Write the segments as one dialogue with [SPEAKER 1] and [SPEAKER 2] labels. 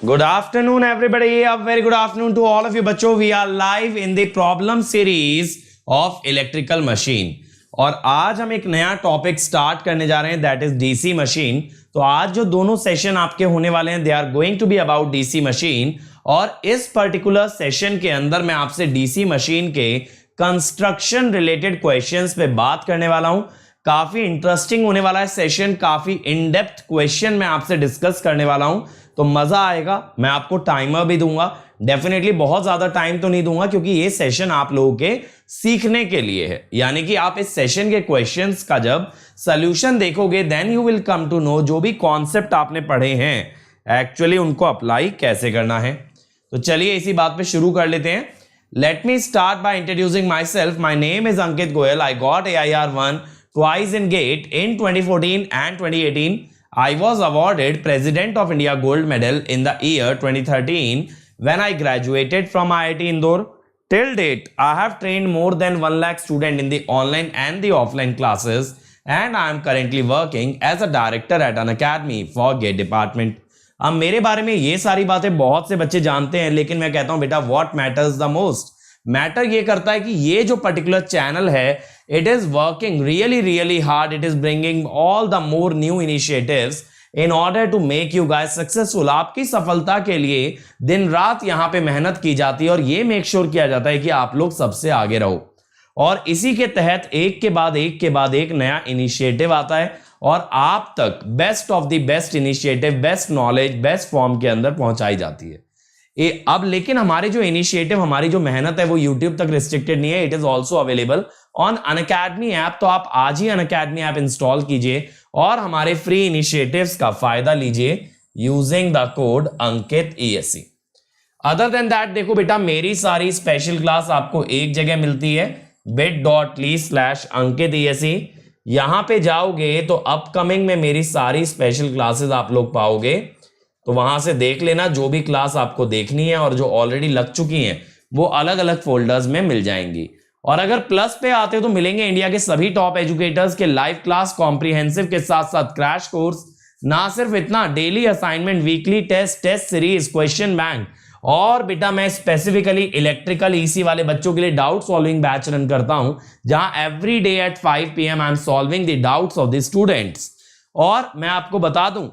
[SPEAKER 1] Good afternoon, everybody. A very good afternoon to all of you, बच्चों. We are live in the problem series of electrical machine. और आज हम एक नया topic start करने जा रहे हैं, दैट इज डीसी मशीन. तो आज जो दोनों सेशन आपके होने वाले हैं, they are going to be about DC machine. और इस पर्टिकुलर सेशन के अंदर मैं आपसे डीसी मशीन के कंस्ट्रक्शन रिलेटेड क्वेश्चंस पे बात करने वाला हूं. काफी इंटरेस्टिंग होने वाला है सेशन, काफी इन डेप्थ क्वेश्चन मैं आपसे डिस्कस करने वाला हूं, तो मजा आएगा. मैं आपको टाइमर भी दूंगा, डेफिनेटली बहुत ज्यादा टाइम तो नहीं दूंगा क्योंकि ये सेशन आप लोगों के सीखने के लिए है. यानी कि आप इस सेशन के क्वेश्चंस का जब सॉल्यूशन देखोगे then you will come to know जो भी कॉन्सेप्ट आपने पढ़े हैं एक्चुअली उनको अप्लाई कैसे करना है. तो चलिए इसी बात पे शुरू कर लेते हैं. Let me start by introducing my self. My name is Ankit Goyal. I got AIR1 twice in GATE in 2014 and 2018. I was awarded President of India Gold Medal in the year 2013 when I graduated from IIT Indore. Till date, I have trained more than 1 lakh students in the online and the offline classes, and I am currently working as a director at an academy for GATE department. अब मेरे बारे में ये सारी बातें बहुत से बच्चे जानते हैं, लेकिन मैं कहता हूं बेटा what matters the most? Matter ये करता है कि ये जो पर्टिकुलर चैनल है it is working really hard. It is bringing all the more new initiatives in order to make you guys successful. आपकी सफलता के लिए दिन रात यहां पे मेहनत की जाती है और ये मेक श्योर किया जाता है कि आप लोग सबसे आगे रहो. और इसी के तहत एक के बाद एक नया इनिशिएटिव आता है और आप तक best of the best initiative, best knowledge, best form के अंदर पहुंचाई जाती है. अब लेकिन हमारे जो इनिशिएटिव, हमारी जो मेहनत है वो YouTube तक रिस्ट्रिक्टेड नहीं है. It is also available on Unacademy app. तो आप आज ही अनअकैडमी ऐप इंस्टॉल कीजिए और हमारे फ्री इनिशिएटिव्स का फायदा लीजिए using the code Ankit ESE. Other than that देखो बेटा, मेरी सारी स्पेशल क्लास आपको एक जगह मिलती है, bit.ly/अंकित ESE. यहां पे जाओगे तो अपकमिंग में मेरी सारी स्पेशल क्लासेस आप लोग पाओगे. तो वहां से देख लेना जो भी क्लास आपको देखनी है, और जो ऑलरेडी लग चुकी हैं वो अलग अलग फोल्डर्स में मिल जाएंगी. और अगर प्लस पे आते हो तो मिलेंगे इंडिया के सभी टॉप एजुकेटर्स के लाइव क्लास, कॉम्प्रिहेंसिव के साथ साथ क्रैश कोर्स. ना सिर्फ इतना, daily assignment, weekly test series, question bank. और बेटा मैं स्पेसिफिकली इलेक्ट्रिकल EC वाले बच्चों के लिए डाउट सॉल्विंग बैच रन करता हूं, जहां every day at 5 PM I am solving the doubts of the students. और मैं आपको बता दूं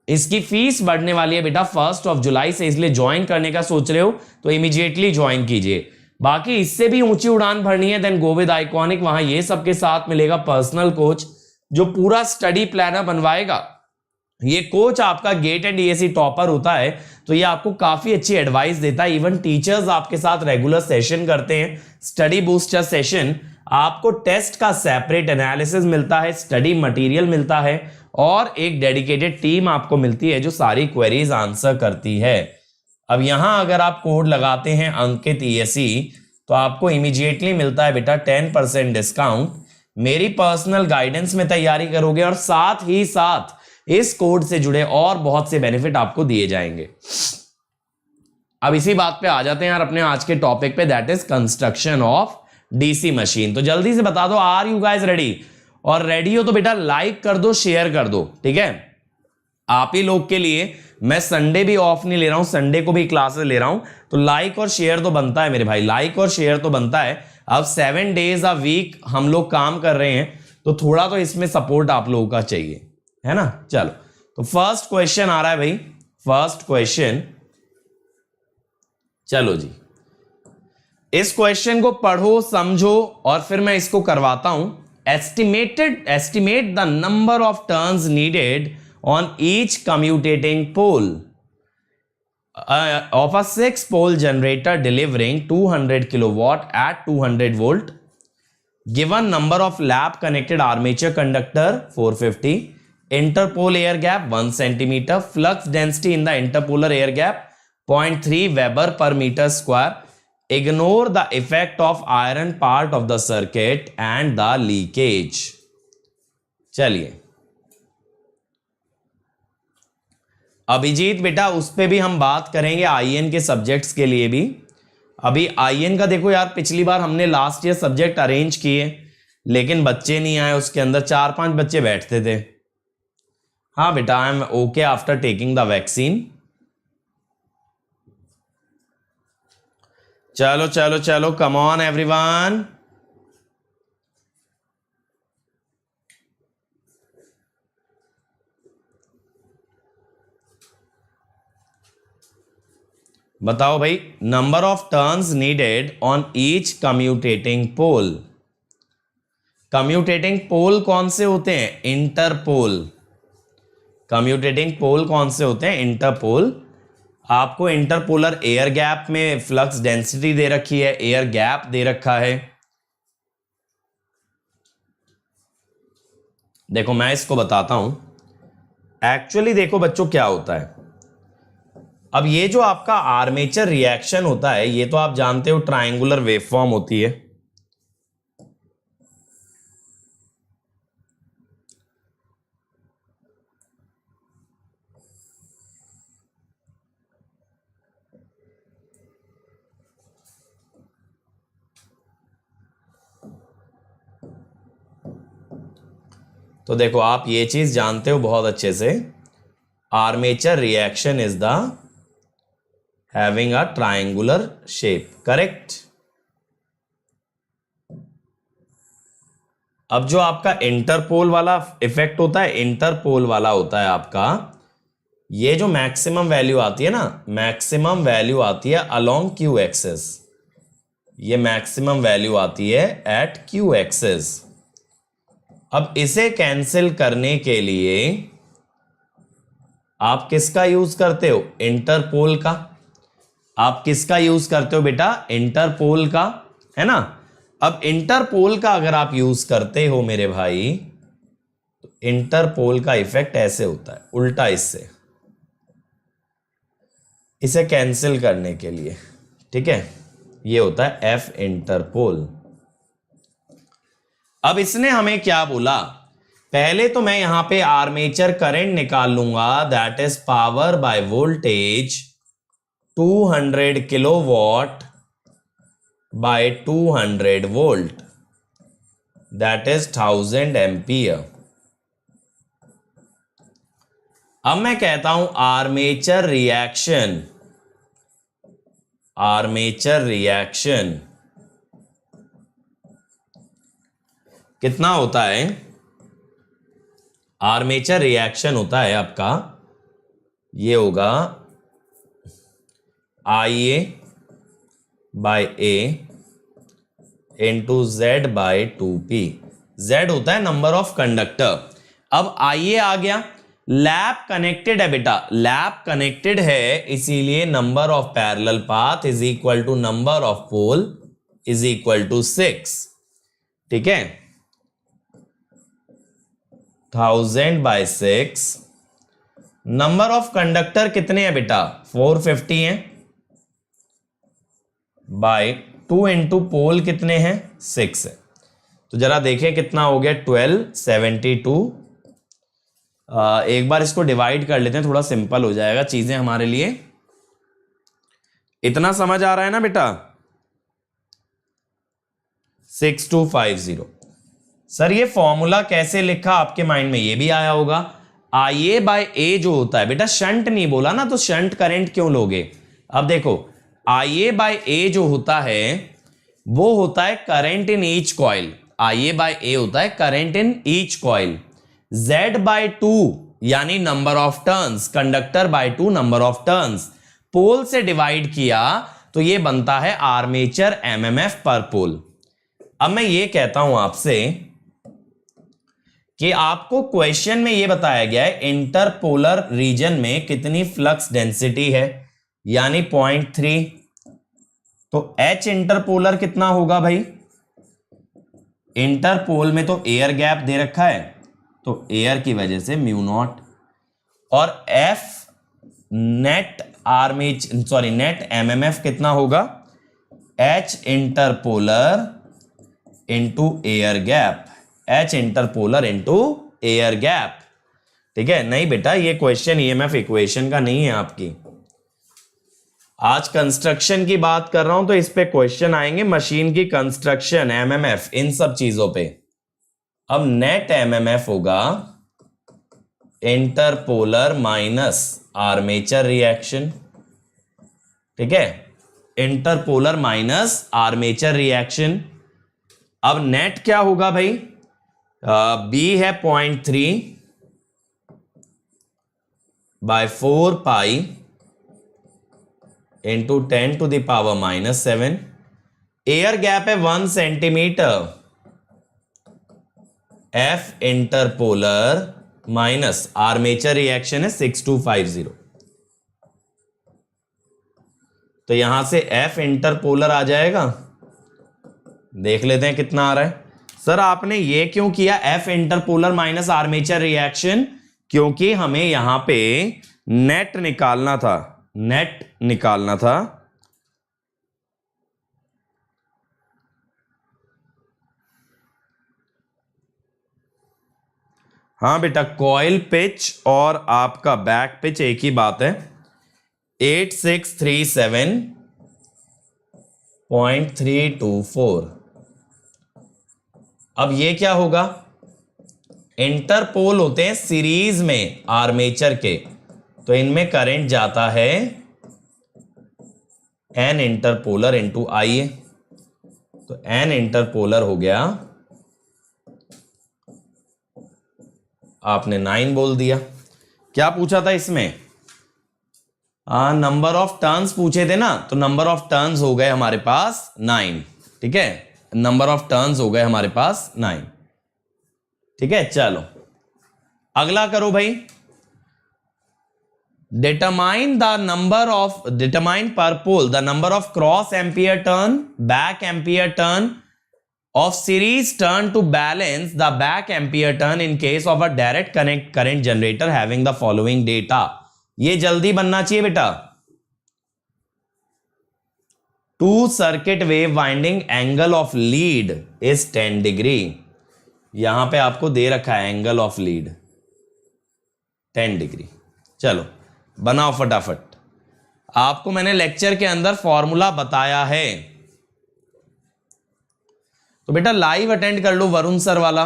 [SPEAKER 1] इसकी फीस बढ़ने वाली है बेटा 1 जुलाई से, इसलिए ज्वाइन करने का सोच रहे हो तो इमीडिएटली ज्वाइन कीजिए. बाकी इससे भी ऊंची उड़ान भरनी है देन गो विद आइकॉनिक. वहां ये सबके साथ मिलेगा पर्सनल कोच जो पूरा स्टडी प्लानर बनवाएगा. ये कोच आपका गेट एंड ESE टॉपर होता है, तो ये आपको काफी अच्छी एडवाइस देता है. इवन टीचर्स आपके साथ रेगुलर सेशन करते हैं, स्टडी बूस्टर सेशन. आपको टेस्ट का सेपरेट एनालिसिस मिलता है, स्टडी मटेरियल मिलता है, और एक डेडिकेटेड टीम आपको मिलती है जो सारी क्वेरीज आंसर करती है. अब यहां अगर आप कोड लगाते हैं अंकित ESE तो आपको इमीडिएटली मिलता है बेटा 10% डिस्काउंट. मेरी पर्सनल गाइडेंस में तैयारी करोगे और साथ ही साथ इस कोड से जुड़े और बहुत से बेनिफिट आपको दिए जाएंगे. अब इसी बात पे आ जाते हैं यार अपने आज के टॉपिक पे, that is construction of DC machine. तो जल्दी से बता दो, आर यू गाइस रेडी? और रेडी हो तो बेटा लाइक कर दो, शेयर कर दो, ठीक है. आप ही लोग के लिए मैं संडे भी ऑफ नहीं ले रहा हूं, संडे को भी क्लासेस ले रहा हूं, तो लाइक और शेयर तो बनता है मेरे भाई, लाइक और शेयर तो बनता है. अब 7 days अ वीक हम लोग काम कर रहे हैं, तो थोड़ा तो इसमें सपोर्ट आप लोगों का चाहिए, है ना. चलो तो फर्स्ट क्वेश्चन आ रहा है भाई, फर्स्ट क्वेश्चन. चलो जी, इस क्वेश्चन को पढ़ो, समझो, और फिर मैं इसको करवाता हूं. Estimate the number of turns needed on each commutating pole of a 6-pole generator delivering 200 kilowatt at 200 volt. Given number of lap connected armature conductor 450, interpole air gap 1 centimeter, flux density in the interpolar air gap 0.3 Weber per meter square. Ignore the effect of iron part of the circuit and the leakage. चलिए अभिजीत बेटा उस पे भी हम बात करेंगे, IN के subjects के लिए भी. अभी IN का देखो यार, पिछली बार हमने लास्ट ईयर सब्जेक्ट अरेंज किए लेकिन बच्चे नहीं आए, उसके अंदर 4-5 बच्चे बैठते थे. हाँ बेटा, I am okay after taking the vaccine. चलो चलो चलो, कम ऑन एवरीवन। बताओ भाई, number of turns needed on each commutating pole. Commutating pole कौन से होते हैं? इंटरपोल। कम्यूटेटिंग पोल कौन से होते हैं? इंटरपोल। आपको इंटरपोलर एयर गैप में फ्लक्स डेंसिटी दे रखी है, एयर गैप दे रखा है। देखो मैं इसको बताता हूं। एक्चुअली देखो बच्चों क्या होता है। अब ये जो आपका आर्मेचर रिएक्शन होता है, ये तो आप जानते हो ट्रायंगुलर वेवफॉर्म होती है। तो देखो आप ये चीज जानते हो बहुत अच्छे से, armature reaction is the having a triangular shape, correct. अब जो आपका इंटरपोल वाला इफेक्ट होता है, इंटरपोल वाला होता है आपका, ये जो मैक्सिमम वैल्यू आती है ना, मैक्सिमम वैल्यू आती है अलोंग क्यू एक्सिस। ये मैक्सिमम वैल्यू आती है एट क्यू एक्सिस। अब इसे कैंसिल करने के लिए आप किसका यूज करते हो? इंटरपोल का। आप किसका यूज करते हो बेटा? इंटरपोल का, है ना। अब इंटरपोल का अगर आप यूज करते हो मेरे भाई, तो इंटरपोल का इफेक्ट ऐसे होता है, उल्टा इससे, इसे कैंसिल करने के लिए, ठीक है। ये होता है एफ इंटरपोल। अब इसने हमें क्या बोला? पहले तो मैं यहां पे आर्मेचर करंट निकाल लूंगा, that is power by voltage 200 kilowatt by 200 volt, that is 1000 ampere. अब मैं कहता हूं आर्मेचर रिएक्शन, आर्मेचर रिएक्शन कितना होता है? आर्मेचर रिएक्शन होता है आपका, ये होगा IA by A into Z by 2P। Z होता है नंबर ऑफ कंडक्टर। अब IA आ गया, लैप कनेक्टेड है बेटा, लैप कनेक्टेड है, इसीलिए number of parallel path is equal to number of pole is equal to 6, ठीक है। 1000 बाय 6, नंबर ऑफ कंडक्टर कितने हैं बेटा? 450 हैं, बाय 2 इंटू पोल कितने हैं? 6 है। तो जरा देखें कितना हो गया, 1272। एक बार इसको डिवाइड कर लेते हैं, थोड़ा सिंपल हो जाएगा चीजें हमारे लिए। इतना समझ आ रहा है ना बेटा? 6250। सर ये फॉर्मूला कैसे लिखा आपके माइंड में, ये भी आया होगा। IA बाय A जो होता है बेटा, शंट नहीं बोला ना, तो शंट करंट क्यों लोगे? अब देखो IA बाय A जो होता है वो होता है current in each coil. IA by A होता है current in each coil. Z by 2 यानी number of turns, conductor by 2 number of turns, pole से डिवाइड किया तो ये बनता है आर्मेचर MMF पर पोल। अब मैं ये कहता हूं आपसे कि आपको क्वेश्चन में ये बताया गया है इंटरपोलर रीजन में कितनी फ्लक्स डेंसिटी है, यानी 0.3। तो H इंटरपोलर कितना होगा भाई? इंटरपोल में तो एयर गैप दे रखा है, तो एयर की वजह से μ0, और F net armature, sorry net MMF कितना होगा? H interpolar into air gap, H interpolar into air gap, ठीक है। नहीं बेटा ये क्वेश्चन EMF इक्वेशन का नहीं है आपकी, आज कंस्ट्रक्शन की बात कर रहा हूं, तो इस पे क्वेश्चन आएंगे, मशीन की कंस्ट्रक्शन, MMF, इन सब चीजों पे। अब नेट MMF होगा इंटरपोलर माइनस आर्मेचर रिएक्शन, ठीक है। Interpolar minus armature reaction. अब नेट क्या होगा भाई, बी है 0.3 by 4 pi into 10⁻⁻7। Air gap है 1 centimetre. F interpolar minus armature reaction है 6250। तो यहां से एफ इंटरपोलर आ जाएगा, देख लेते हैं कितना आ रहा है। सर आपने ये क्यों किया F interpolar minus armature reaction? क्योंकि हमें यहां पे नेट निकालना था, नेट निकालना था। हाँ बेटा, कॉइल पिच और आपका बैक पिच एक ही बात है। 8637.324। अब ये क्या होगा, इंटरपोल होते हैं सीरीज में आर्मेचर के, तो इनमें करंट जाता है एन इंटरपोलर इंटू आई। तो एन इंटरपोलर हो गया, आपने 9 बोल दिया। क्या पूछा था इसमें, नंबर ऑफ टर्न्स पूछे थे ना, तो नंबर ऑफ टर्न्स हो गए हमारे पास 9। ठीक है, नंबर ऑफ टर्न्स हो गए हमारे पास 9। ठीक है, चलो अगला करो भाई। Determine per pole the number of cross ampere turn, back ampere turn of series turn to balance the back ampere turn in case of a direct current generator having the following data। ये जल्दी बनना चाहिए बेटा। 2 circuit wave winding angle of lead is 10 degree। यहां पे आपको दे रखा है एंगल ऑफ लीड 10 डिग्री। चलो बनाओ फटाफट, आपको मैंने लेक्चर के अंदर फॉर्मूला बताया है, तो बेटा लाइव अटेंड कर लो वरुण सर वाला।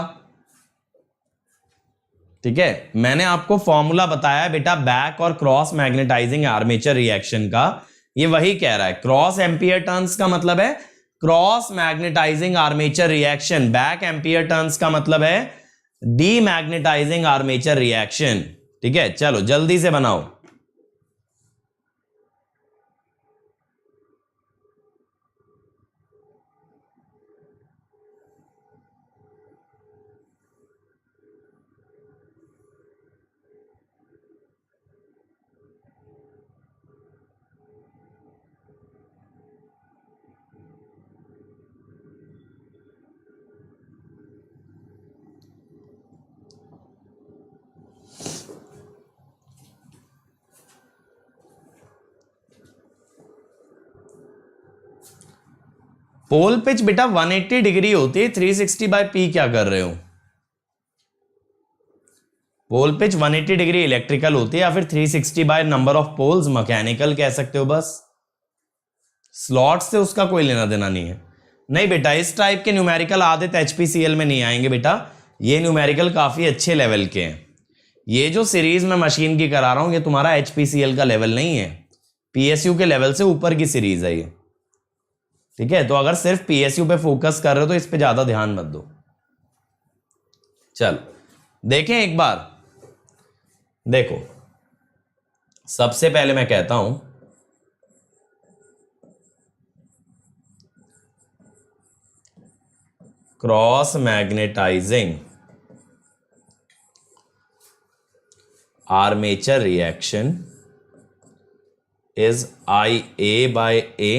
[SPEAKER 1] ठीक है, मैंने आपको फॉर्मूला बताया बेटा बैक और क्रॉस मैग्नेटाइजिंग आर्मेचर रिएक्शन का। ये वही कह रहा है, क्रॉस एम्पियर टर्न्स का मतलब है cross magnetising armature reaction, back ampere turns का मतलब है डीमैग्नेटाइजिंग आर्मेचर रिएक्शन। ठीक है, चलो जल्दी से बनाओ। पोल पिच बेटा 180 डिग्री होती है, 360 बाय पी क्या कर रहे हो? पोल पिच 180 डिग्री इलेक्ट्रिकल होती है या फिर 360 by number of poles mechanical कह सकते हो। बस स्लॉट से उसका कोई लेना देना नहीं है। नहीं बेटा, इस टाइप के न्यूमेरिकल आदत एचपीसीएल में नहीं आएंगे बेटा, ये न्यूमेरिकल काफी अच्छे लेवल के हैं। ये जो सीरीज में मशीन की करा रहा हूं ये तुम्हारा एचपीसीएल का लेवल नहीं है, पीएसयू के लेवल से ऊपर की सीरीज है ये। ठीक है, तो अगर सिर्फ पीएसयू पे फोकस कर रहे हो तो इस पे ज्यादा ध्यान मत दो। चलो देखें एक बार, देखो सबसे पहले मैं कहता हूं cross magnetising armature reaction is IA by A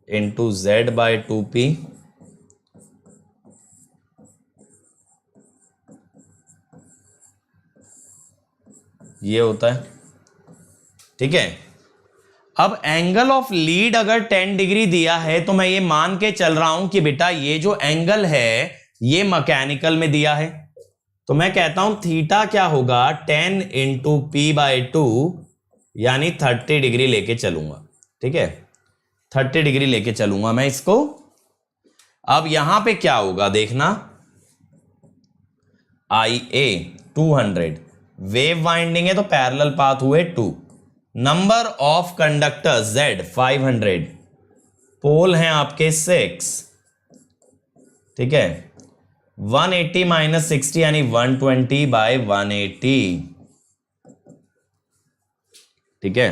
[SPEAKER 1] into Z by 2P ये होता है। ठीक है, अब एंगल ऑफ लीड अगर 10 डिग्री दिया है तो मैं ये मान के चल रहा हूं कि बेटा ये जो एंगल है ये मैकेनिकल में दिया है, तो मैं कहता हूं थीटा क्या होगा 10 इंटू पी बाई 2 यानी 30 डिग्री लेके चलूंगा। ठीक है, 30 डिग्री लेके चलूंगा मैं इसको। अब यहां पे क्या होगा देखना, IA 200 वेव वाइंडिंग है तो पैरेलल पाथ हुए 2, नंबर ऑफ कंडक्टर Z 500, पोल हैं आपके 6, ठीक है। 180 माइनस 60 यानी 120 बाय 180, ठीक है।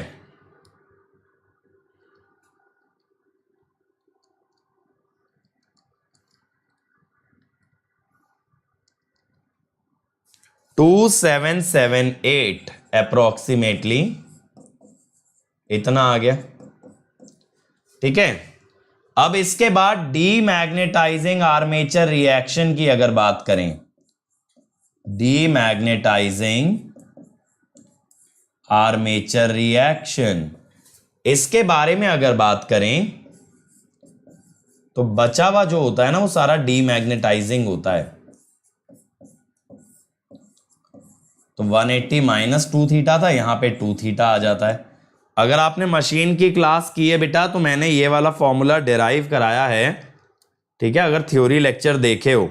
[SPEAKER 1] टू 778 अप्रोक्सीमेटली इतना आ गया, ठीक है। अब इसके बाद डीमैग्नेटाइजिंग आर्मेचर रिएक्शन की अगर बात करें, डीमैग्नेटाइजिंग आर्मेचर रिएक्शन, इसके बारे में अगर बात करें तो बचा हुआ जो होता है ना वो सारा डीमैग्नेटाइजिंग होता है। तो 180 माइनस 2 थीटा था, यहां पे 2 थीटा आ जाता है। अगर आपने मशीन की क्लास की है बेटा तो मैंने ये वाला फॉर्मूला डिराइव कराया है, ठीक है। अगर थ्योरी लेक्चर देखे हो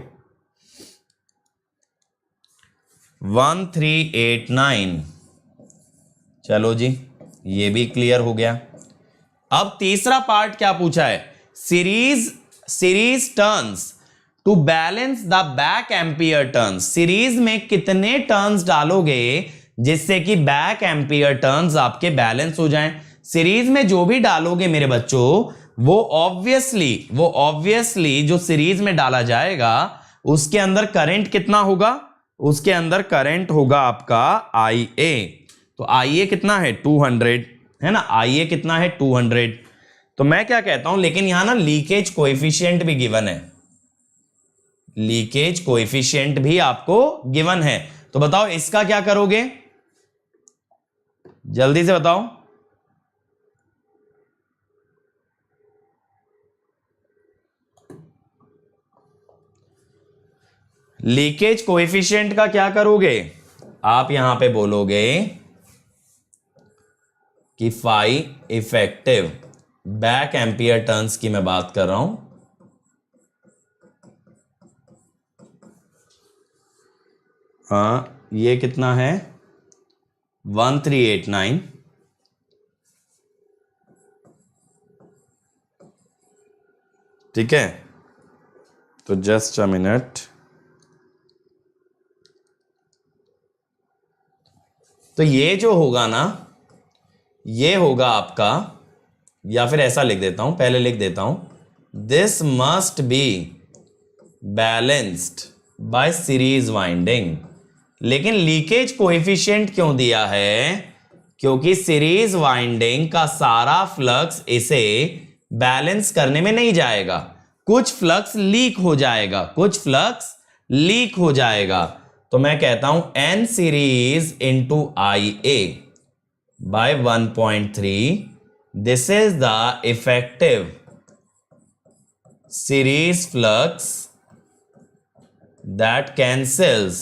[SPEAKER 1] 1389, चलो जी ये भी क्लियर हो गया। अब तीसरा पार्ट क्या पूछा है, series turns to balance the back ampere turns. Series में कितने टर्न्स डालोगे जिससे कि बैक एम्पियर टर्न्स आपके बैलेंस हो जाएं। सीरीज में जो भी डालोगे मेरे बच्चों वो ऑब्वियसली जो सीरीज में डाला जाएगा उसके अंदर करंट कितना होगा, उसके अंदर करंट होगा आपका IA। तो IA कितना है 200 है ना, IA कितना है 200। तो मैं क्या कहता हूं, लेकिन यहां ना लीकेज कोएफिशिएंट भी गिवन है, लीकेज कोएफिशिएंट भी आपको गिवन है। तो बताओ इसका क्या करोगे, जल्दी से बताओ। लीकेज कोएफिशिएंट का क्या करोगे, आप यहां पे बोलोगे कि phi effective, back ampere turns की मैं बात कर रहा हूं, हाँ ये कितना है 1389, ठीक है। तो जस्ट अ मिनट, तो ये जो होगा ना ये होगा आपका, या फिर ऐसा लिख देता हूं, पहले लिख देता हूं, this must be balanced bye series winding. लेकिन लीकेज कोएफिशिएंट क्यों दिया है, क्योंकि सीरीज वाइंडिंग का सारा फ्लक्स इसे बैलेंस करने में नहीं जाएगा, कुछ फ्लक्स लीक हो जाएगा, कुछ फ्लक्स लीक हो जाएगा। तो मैं कहता हूं N series into IA by 1.3, this is the effective series flux that cancels,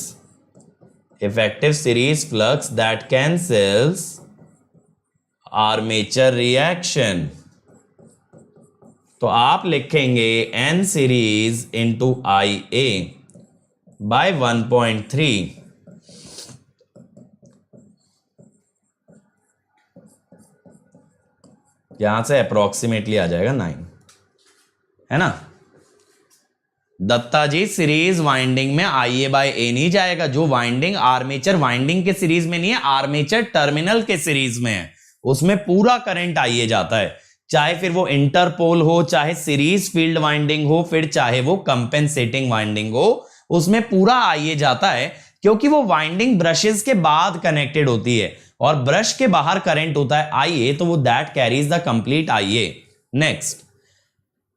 [SPEAKER 1] effective series flux that cancels armature reaction। तो आप लिखेंगे N series into IA by 1.3, यहां से अप्रोक्सीमेटली आ जाएगा 9, है ना। दत्ता जी सीरीज वाइंडिंग में IA बाय A नहीं जाएगा, जो वाइंडिंग आर्मेचर वाइंडिंग के सीरीज में नहीं है, आर्मेचर टर्मिनल के सीरीज में है, उसमें पूरा करंट IA जाता है, चाहे फिर वो इंटरपोल हो, चाहे सीरीज फील्ड वाइंडिंग हो, फिर चाहे वो कंपेंसेटिंग वाइंडिंग हो, उसमें पूरा IA जाता है, क्योंकि वो वाइंडिंग ब्रशेस के बाद कनेक्टेड होती है और ब्रश के बाहर करंट होता है IA, तो वो that carries the complete IA। Next,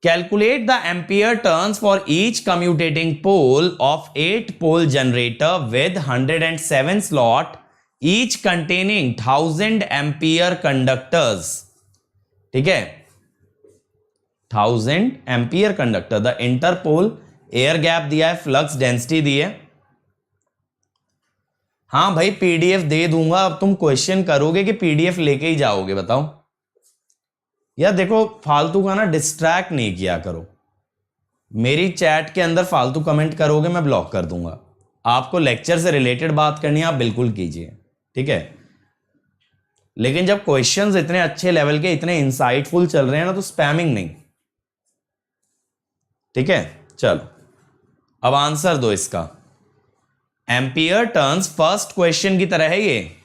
[SPEAKER 1] calculate the ampere turns for each commutating pole of 8 pole generator with 107 slot, each containing 1000 ampere conductors, ठीक है 1000 ampere conductor। the interpole air gap दिया है, flux density दी है। हाँ भाई PDF दे दूंगा, अब तुम क्वेश्चन करोगे कि PDF लेके ही जाओगे, बताओ यार। देखो फालतू का ना डिस्ट्रैक्ट नहीं किया करो, मेरी चैट के अंदर फालतू कमेंट करोगे मैं ब्लॉक कर दूंगा। आपको लेक्चर से रिलेटेड बात करनी है आप बिल्कुल कीजिए, ठीक है। लेकिन जब क्वेश्चंस इतने अच्छे लेवल के, इतने इंसाइटफुल चल रहे हैं ना, तो स्पैमिंग नहीं। ठीक है, चलो अब आंसर दो इसका। एम्पियर टर्न्स, फर्स्ट क्वेश्चन की तरह है ये।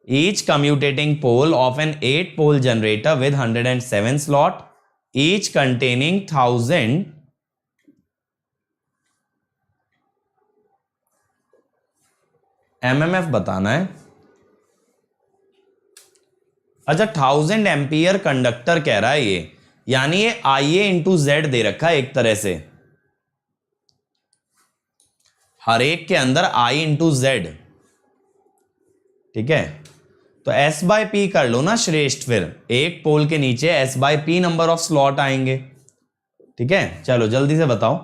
[SPEAKER 1] Each commutating pole of an 8 pole generator with 107 slot, each containing 1000 MMF बताना है। अच्छा, 1000 एम्पियर कंडक्टर कह रहा है ये, यानी ये IA इंटू जेड दे रखा है एक तरह से, हर एक के अंदर I इंटू जेड। ठीक है, तो S बाय P कर लो ना श्रेष्ठ, फिर एक पोल के नीचे S by P number of slot आएंगे। ठीक है, चलो जल्दी से बताओ।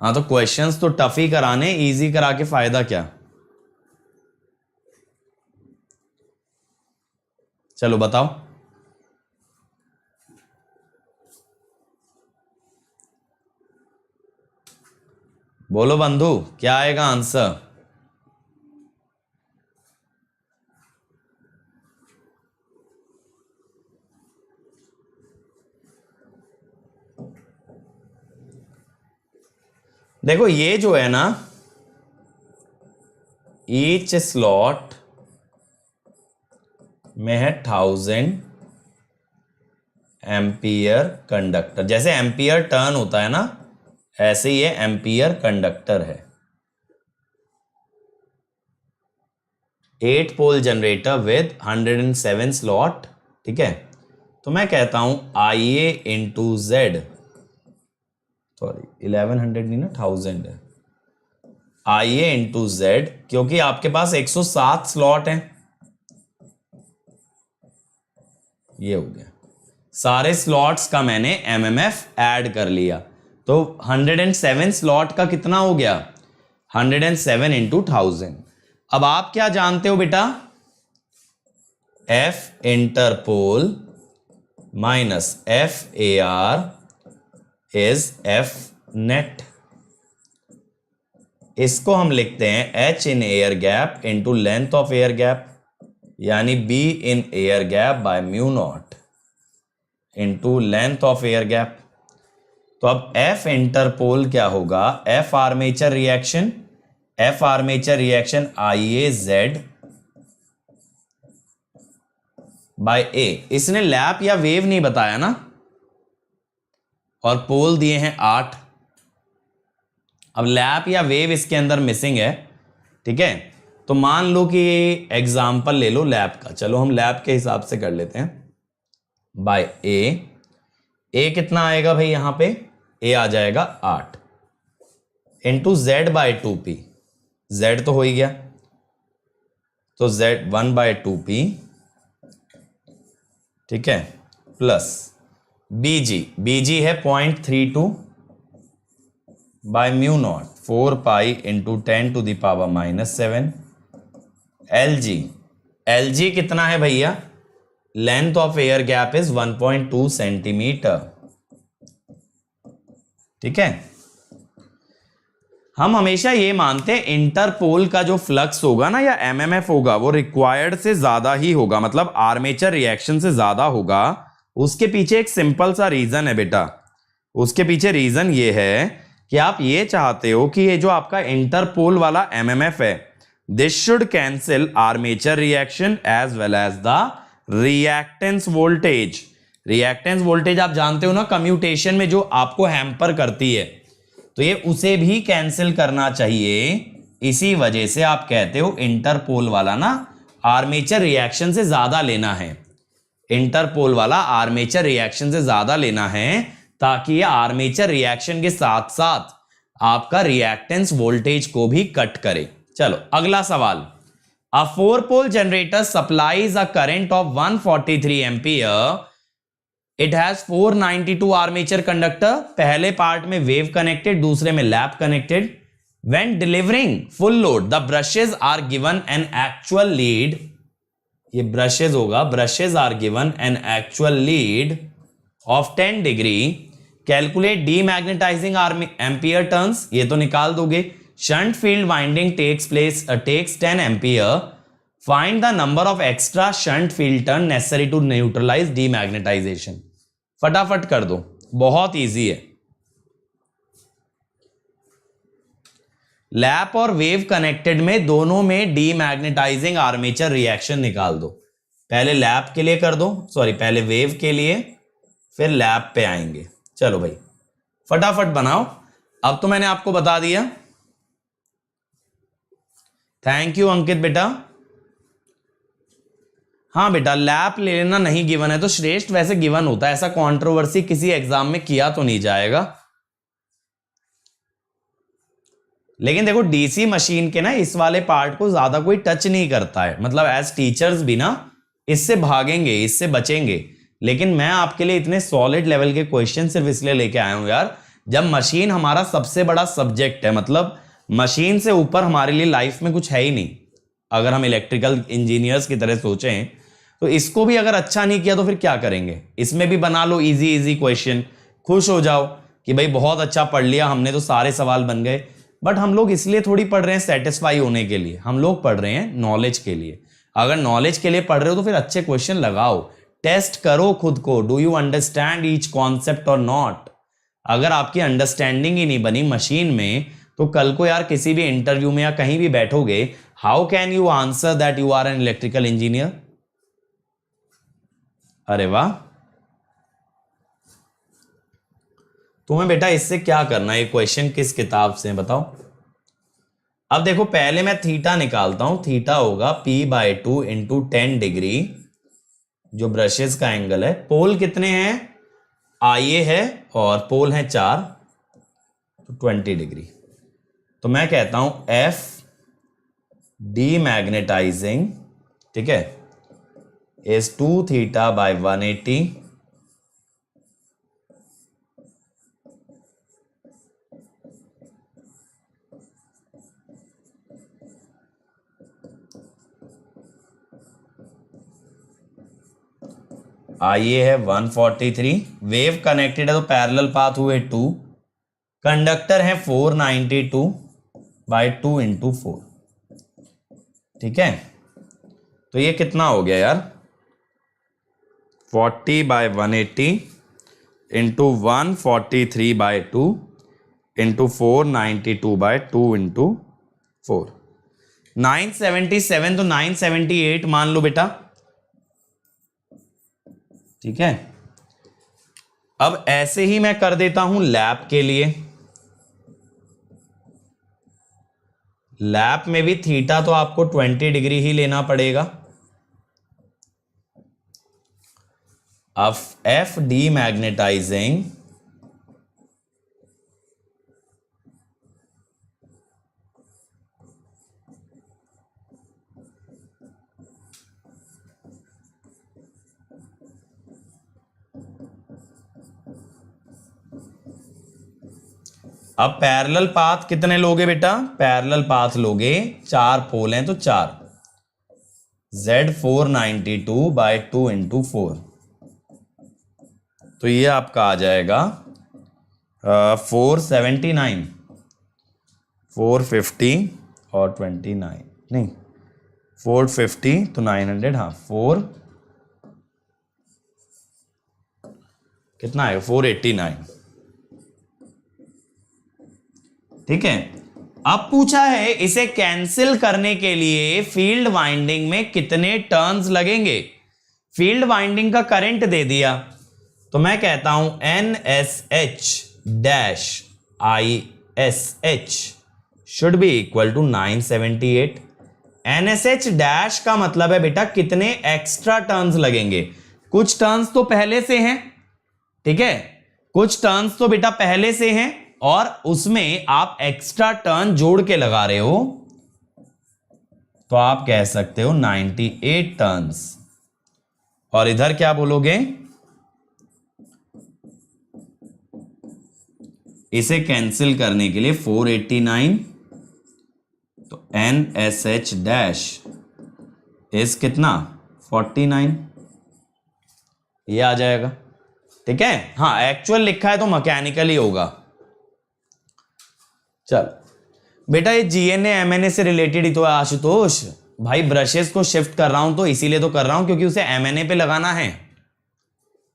[SPEAKER 1] हाँ, तो क्वेश्चंस तो टफ ही कराने, इजी करा के फायदा क्या। चलो बताओ। बोलो बंधु, क्या आएगा आंसर। देखो ये जो है ना, ईच स्लॉट में है 1000 एम्पियर कंडक्टर। जैसे एम्पियर टर्न होता है ना, ऐसे ही ये एम्पियर कंडक्टर है। 8 पोल जनरेटर विद 107 स्लॉट। ठीक है, तो मैं कहता हूं IA इंटू जेड, सॉरी 1100 नहीं ना, 1000 है। IA इंटू जेड, क्योंकि आपके पास 107 स्लॉट हैं। ये हो गया, सारे स्लॉट्स का मैंने MMF ऐड कर लिया, तो 107 स्लॉट का कितना हो गया, 107 इंटू 1000। अब आप क्या जानते हो बेटा, F interpole minus FAR is F net. इसको हम लिखते हैं H in air gap into length of air gap, यानी B in air gap by mu naught into length of air gap. तो अब F इंटरपोल क्या होगा, F armature reaction, F armature reaction IAZ by A। इसने lap या wave नहीं बताया ना, और पोल दिए हैं 8। अब लैप या वेव इसके अंदर मिसिंग है। ठीक है, तो मान लो कि एग्जाम्पल ले लो लैप का, चलो हम लैप के हिसाब से कर लेते हैं। बाय ए कितना आएगा भाई, यहां पे A आ जाएगा 8 into Z bye 2P, Z तो हो ही गया, तो Z 1 बाय 2P। ठीक है, प्लस BG है 0.32 by mu naught 4 pi into 10 to the power -7। LG कितना है भैया, length of air gap is 1.2 centimetre. ठीक है, हम हमेशा ये मानते हैं इंटरपोल का जो फ्लक्स होगा ना या MMF होगा, वो रिक्वायर्ड से ज्यादा ही होगा, मतलब आर्मेचर रिएक्शन से ज्यादा होगा। उसके पीछे एक सिंपल सा रीजन है बेटा, उसके पीछे रीजन ये है कि आप ये चाहते हो कि ये जो आपका इंटरपोल वाला MMF है, this should cancel armature reaction as well as the reactance voltage. Reactance voltage आप जानते हो ना, कम्यूटेशन में जो आपको हैम्पर करती है, तो ये उसे भी कैंसिल करना चाहिए। इसी वजह से आप कहते हो इंटरपोल वाला ना आर्मेचर रिएक्शन से ज्यादा लेना है, इंटरपोल वाला आर्मेचर रिएक्शन से ज्यादा लेना है, ताकि ये आर्मेचर रिएक्शन के साथ साथ आपका रिएक्टेंस वोल्टेज को भी कट करे। चलो अगला सवाल। A 4 pole generator supplies a current of 143 ampere. It has 492 armature conductor. पहले पार्ट में वेव कनेक्टेड, दूसरे में lap connected. When delivering full load the brushes are given an actual lead. ये ब्रशेज होगा, brushes are given an actual lead of 10 degree calculate demagnetising ampere turns, ये तो निकाल दोगे। Shunt field winding takes 10 ampere, find the number of extra shunt field turn necessary to neutralise demagnetisation. फटाफट कर दो, बहुत इजी है। लैप और वेव कनेक्टेड में दोनों में डीमैग्नेटाइजिंग आर्मेचर रिएक्शन निकाल दो। पहले लैप के लिए कर दो, सॉरी पहले वेव के लिए, फिर लैप पे आएंगे। चलो भाई फटाफट बनाओ। अब तो मैंने आपको बता दिया। थैंक यू अंकित बेटा। हाँ बेटा लैप ले लेना नहीं गिवन है तो श्रेष्ठ वैसे गिवन होता है, ऐसा कंट्रोवर्सी किसी एग्जाम में किया तो नहीं जाएगा। लेकिन देखो डीसी मशीन के ना इस वाले पार्ट को ज्यादा कोई टच नहीं करता है, मतलब एज टीचर्स भी ना इससे भागेंगे, इससे बचेंगे। लेकिन मैं आपके लिए इतने सॉलिड लेवल के क्वेश्चन सिर्फ इसलिए लेके आया हूं यार, जब मशीन हमारा सबसे बड़ा सब्जेक्ट है, मतलब मशीन से ऊपर हमारे लिए लाइफ में कुछ है ही नहीं। अगर हम इलेक्ट्रिकल इंजीनियर्स की तरह सोचें तो इसको भी अगर अच्छा नहीं किया तो फिर क्या करेंगे। इसमें भी बना लो इजी इजी क्वेश्चन, खुश हो जाओ कि भाई बहुत अच्छा पढ़ लिया हमने तो सारे सवाल बन गए। बट हम लोग इसलिए थोड़ी पढ़ रहे हैं सेटिस्फाई होने के लिए, हम लोग पढ़ रहे हैं नॉलेज के लिए। अगर नॉलेज के लिए पढ़ रहे हो तो फिर अच्छे क्वेश्चन लगाओ, टेस्ट करो खुद को, do you understand each concept और नॉट। अगर आपकी अंडरस्टैंडिंग ही नहीं बनी मशीन में तो कल को यार किसी भी इंटरव्यू में या कहीं भी बैठोगे, how can you answer that you are an electrical engineer. अरे वाह। तुम्हें बेटा इससे क्या करना है, ये क्वेश्चन किस किताब से है बताओ। अब देखो पहले मैं थीटा निकालता हूं, थीटा होगा p/2 इंटू 10 डिग्री, जो ब्रशेस का एंगल है। पोल कितने हैं, IA है और पोल है 4, तो 20 डिग्री। तो मैं कहता हूं F डीमैग्नेटाइजिंग, ठीक है, is 2 theta by 180 IA है 143, वेव कनेक्टेड है तो पैरेलल पाथ हुए 2, कंडक्टर है 492 बाई 2 इंटू 4, ठीक है। तो ये कितना हो गया यार, 40/180 इंटू 143/2 इंटू 492/2 इंटू 4, 977 तो 978 मान लो बेटा, ठीक है। अब ऐसे ही मैं कर देता हूं लैप के लिए। लैप में भी थीटा तो आपको 20 डिग्री ही लेना पड़ेगा। अब F डीमैग्नेटाइजिंग अब पैरेलल पाथ कितने लोगे बेटा, पैरेलल पाथ लोगे, 4 पोल हैं तो 4, Z 492/2 इंटू 4, तो ये आपका आ जाएगा 479, 450 और 29, नहीं 450 तो 900, हाँ 4 कितना आएगा 489, ठीक है। अब पूछा है इसे कैंसिल करने के लिए फील्ड वाइंडिंग में कितने टर्न्स लगेंगे। फील्ड वाइंडिंग का करंट दे दिया तो मैं कहता हूं NSH dash ISH should be equal to 978। NSH dash का मतलब है बेटा कितने एक्स्ट्रा टर्न्स लगेंगे। कुछ टर्न्स तो पहले से हैं, ठीक है, कुछ टर्न्स तो बेटा पहले से हैं और उसमें आप एक्स्ट्रा टर्न जोड़ के लगा रहे हो, तो आप कह सकते हो 98 टर्न्स। और इधर क्या बोलोगे, इसे कैंसिल करने के लिए 489, तो NSH डैश इस कितना 49, ये आ जाएगा। ठीक है, हाँ एक्चुअल लिखा है तो मैकेनिकली होगा। चल बेटा ये जीएनए एमएनए से रिलेटेड ही तो है आशुतोष भाई, ब्रशेस को शिफ्ट कर रहा हूं तो इसीलिए तो कर रहा हूं क्योंकि उसे एमएनए पे लगाना है।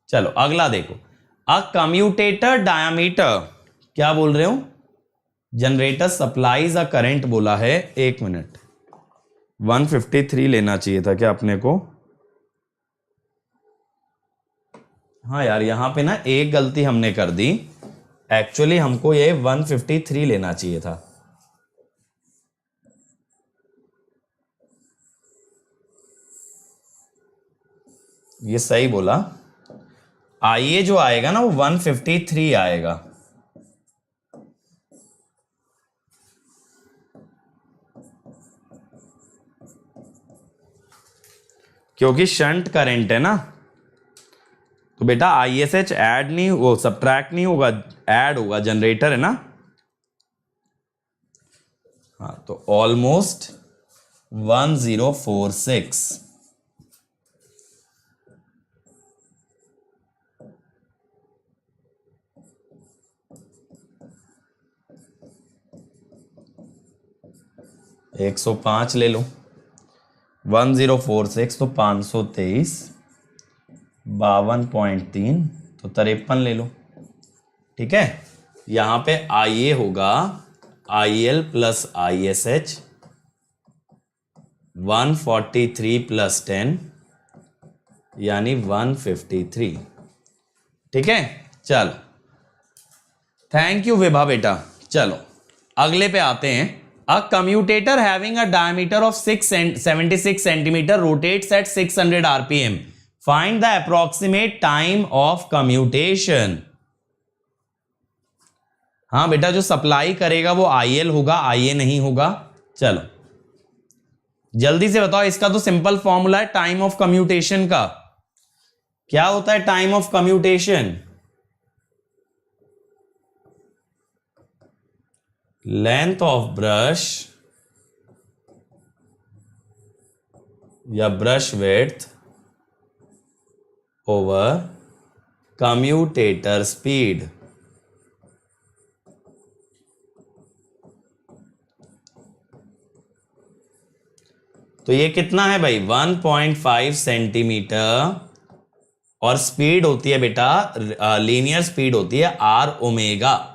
[SPEAKER 1] चलो अगला देखो, अ कम्यूटेटर डायामीटर, क्या बोल रहे हो, जनरेटर सप्लाईज अ करंट बोला है, एक मिनट 153 लेना चाहिए था क्या अपने को, हाँ यार यहां पे ना एक गलती हमने कर दी, एक्चुअली हमको ये 153 लेना चाहिए था। ये सही बोला, आइए जो आएगा ना वो 153 आएगा। क्योंकि शंट करंट है ना, तो बेटा ISH ऐड नहीं, वो सब्ट्रैक्ट नहीं होगा, ऐड होगा, जनरेटर है ना। हाँ तो ऑलमोस्ट 1046, एक 105 ले लो, 1046 तो 523, 52.3 तो 53 ले लो, ठीक है। यहां पे IA होगा IL प्लस ISH 143 प्लस 10 यानी 153, ठीक है। चलो थैंक यू विभा बेटा। चलो अगले पे आते हैं, a commutator having a diameter of 676 centimetre rotates at 600 RPM, find the approximate time of commutation. हाँ बेटा जो सप्लाई करेगा वो IL होगा, IA नहीं होगा। चलो जल्दी से बताओ, इसका तो सिंपल फॉर्मूला है टाइम ऑफ कम्यूटेशन का, क्या होता है time of commutation, length of brush या brush width over commutator speed. तो ये कितना है भाई 1.5 सेंटीमीटर, और स्पीड होती है बेटा लीनियर स्पीड होती है R ओमेगा,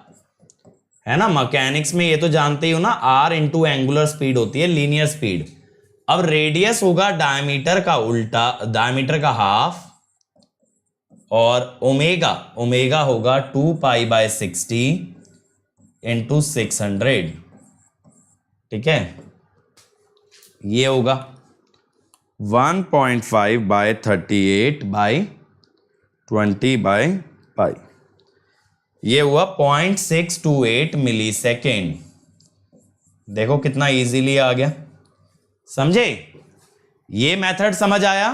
[SPEAKER 1] है ना, मैकेनिक्स में ये तो जानते ही हो ना, R इंटू एंगुलर स्पीड होती है लीनियर स्पीड। अब रेडियस होगा डायमीटर का उल्टा, डायमीटर का हाफ, और ओमेगा, ओमेगा होगा 2π/60 इंटू 600, ठीक है। ये होगा 1.5/38/20/π, ये हुआ 0.628 मिली सेकेंड। देखो कितना इजीली आ गया, समझे, ये मेथड समझ आया।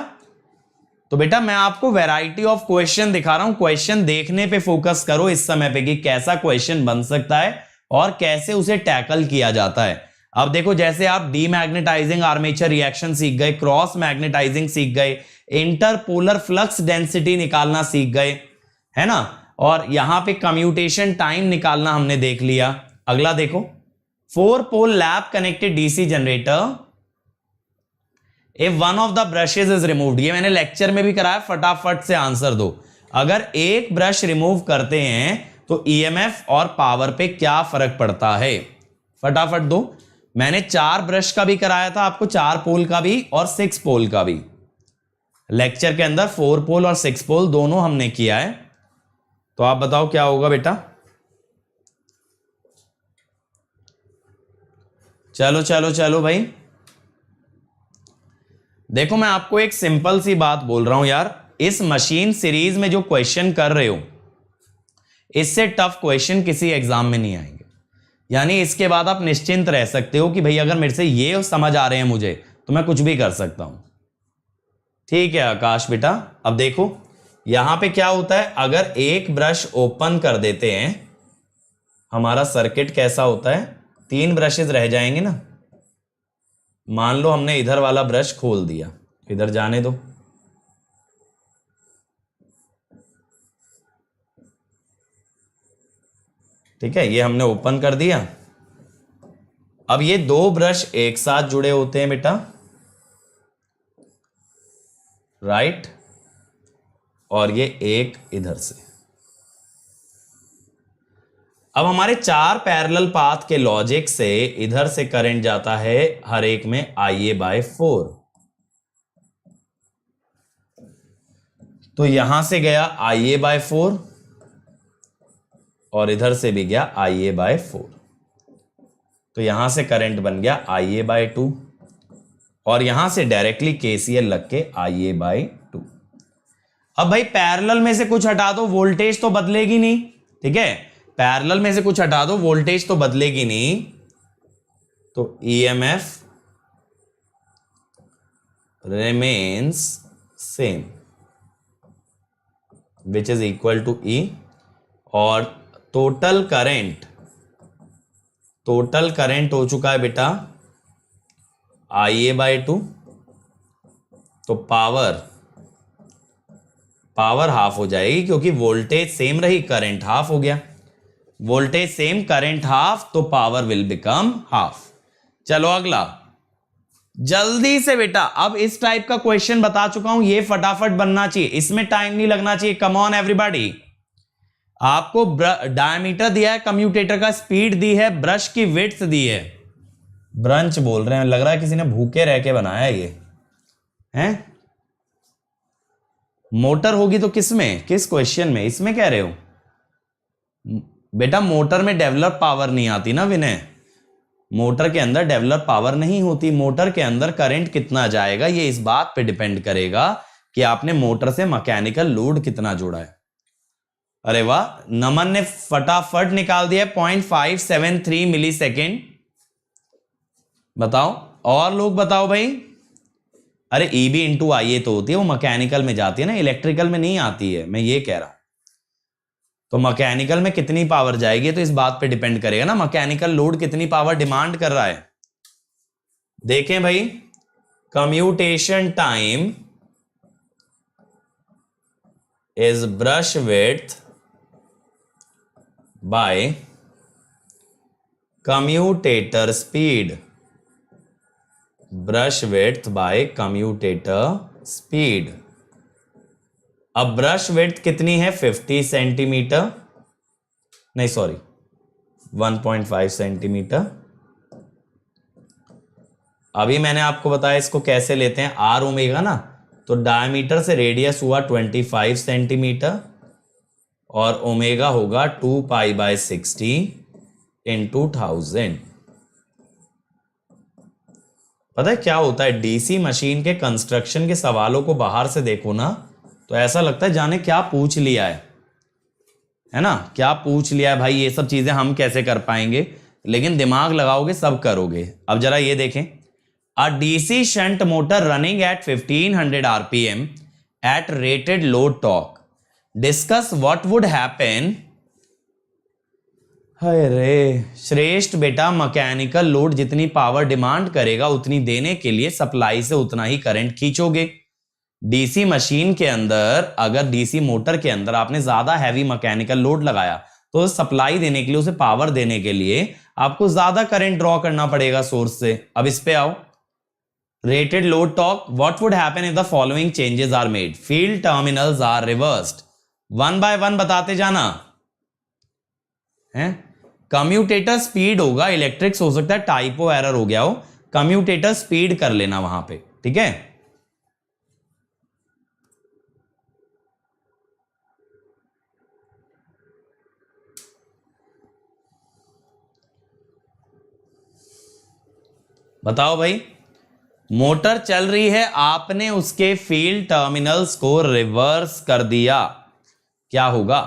[SPEAKER 1] तो बेटा मैं आपको वैरायटी ऑफ क्वेश्चन दिखा रहा हूं, क्वेश्चन देखने पे फोकस करो इस समय पे कि कैसा क्वेश्चन बन सकता है और कैसे उसे टैकल किया जाता है। अब देखो जैसे आप डीमैग्नेटाइजिंग आर्मेचर रिएक्शन सीख गए, क्रॉस मैग्नेटाइजिंग सीख गए, इंटरपोलर फ्लक्स डेंसिटी निकालना सीख गए, है ना, और यहां पे कम्यूटेशन टाइम निकालना हमने देख लिया। अगला देखो, 4 pole lap connected DC generator, if one of the brushes is removed, ये मैंने लेक्चर में भी कराया, फटाफट से आंसर दो। अगर एक ब्रश रिमूव करते हैं तो ईएमएफ और पावर पे क्या फर्क पड़ता है, फटाफट दो। मैंने 4 ब्रश का भी कराया था आपको, 4 पोल का भी और 6 पोल का भी, लेक्चर के अंदर 4 पोल और 6 पोल दोनों हमने किया है। तो आप बताओ क्या होगा बेटा, चलो चलो चलो भाई। देखो मैं आपको एक सिंपल सी बात बोल रहा हूं यार, इस मशीन सीरीज में जो क्वेश्चन कर रहे हो इससे टफ क्वेश्चन किसी एग्जाम में नहीं आएंगे, यानी इसके बाद आप निश्चिंत रह सकते हो कि भाई अगर मेरे से ये समझ आ रहे हैं मुझे तो मैं कुछ भी कर सकता हूं। ठीक है आकाश बेटा, अब देखो यहां पे क्या होता है, अगर एक ब्रश ओपन कर देते हैं हमारा सर्किट कैसा होता है, 3 ब्रशेज रह जाएंगे ना। मान लो हमने इधर वाला ब्रश खोल दिया, इधर जाने दो, ठीक है, ये हमने ओपन कर दिया। अब ये दो ब्रश एक साथ जुड़े होते हैं बेटा, राइट, और ये एक इधर से। अब हमारे चार पैरेलल पाथ के लॉजिक से इधर से करंट जाता है हर एक में IA/4। तो यहां से गया IA/4 और इधर से भी गया IA/4। तो यहां से करंट बन गया IA/2 और यहां से डायरेक्टली KCL लग के IA/2। अब भाई पैरेलल में से कुछ हटा दो, वोल्टेज तो बदलेगी नहीं। ठीक है, पैरेलल में से कुछ हटा दो, वोल्टेज तो बदलेगी नहीं। तो EMF remains same which is equal to E। और टोटल करंट हो चुका है बेटा IA/2। तो पावर हाफ हो जाएगी, क्योंकि वोल्टेज सेम रही, करंट हाफ हो गया। वोल्टेज सेम, करंट हाफ, तो पावर विल बिकम हाफ। चलो अगला, जल्दी से बेटा। अब इस टाइप का क्वेश्चन बता चुका हूं, ये फटाफट बनना चाहिए, इसमें टाइम नहीं लगना चाहिए। Come on everybody. आपको डायमीटर दिया है, कम्यूटेटर का स्पीड दी है, ब्रश की विड्थ दी है। ब्रंच बोल रहे हैं, लग रहा है किसी ने भूखे रह के बनाया ये है। मोटर होगी तो किसमें, किस क्वेश्चन में, इसमें कह रहे हो बेटा? मोटर में डेवलप पावर नहीं आती ना विनय, मोटर के अंदर डेवलप पावर नहीं होती। मोटर के अंदर करंट कितना जाएगा ये इस बात पे डिपेंड करेगा कि आपने मोटर से मैकेनिकल लोड कितना जोड़ा है। अरे वाह, नमन ने फटाफट निकाल दिया 0.573 मिली सेकेंड। बताओ, और लोग बताओ भाई। अरे EB इंटू IA तो होती है, वो मैकेनिकल में जाती है ना, इलेक्ट्रिकल में नहीं आती है, मैं ये कह रहा हूं। तो मैकेनिकल में कितनी पावर जाएगी तो इस बात पे डिपेंड करेगा ना, मैकेनिकल लोड कितनी पावर डिमांड कर रहा है। देखें भाई, commutation time is brush width by commutator speed. Brush width by commutator speed. अब ब्रश विड्थ कितनी है? 50 सेंटीमीटर, नहीं सॉरी 1.5 सेंटीमीटर। अभी मैंने आपको बताया इसको कैसे लेते हैं, R ओमेगा ना, तो डायमीटर से रेडियस हुआ 25 सेंटीमीटर और ओमेगा होगा 2π/60 इंटू 1000। पता है क्या होता है, डीसी मशीन के कंस्ट्रक्शन के सवालों को बाहर से देखो ना तो ऐसा लगता है जाने क्या पूछ लिया है ना, क्या पूछ लिया है भाई, ये सब चीजें हम कैसे कर पाएंगे, लेकिन दिमाग लगाओगे सब करोगे। अब जरा ये देखें, a DC shunt motor running at 1500 RPM at rated load torque, discuss what would happen. अरे श्रेष्ठ बेटा, मैकेनिकल लोड जितनी पावर डिमांड करेगा उतनी देने के लिए सप्लाई से उतना ही करंट खींचोगे। डीसी मशीन के अंदर, अगर डीसी मोटर के अंदर आपने ज्यादा हैवी मैकेनिकल लोड लगाया तो सप्लाई देने के लिए, उसे पावर देने के लिए आपको ज्यादा करंट ड्रॉ करना पड़ेगा सोर्स से। अब इस पे आओ, rated load torque, what would happen if the following changes are made, field terminals are reversed. One by one बताते जाना है। कम्यूटेटर स्पीड होगा, इलेक्ट्रिक्स हो सकता है टाइपो एरर हो गया हो, कम्यूटेटर स्पीड कर लेना वहां पे, ठीक है। बताओ भाई, मोटर चल रही है, आपने उसके फील्ड टर्मिनल्स को रिवर्स कर दिया, क्या होगा?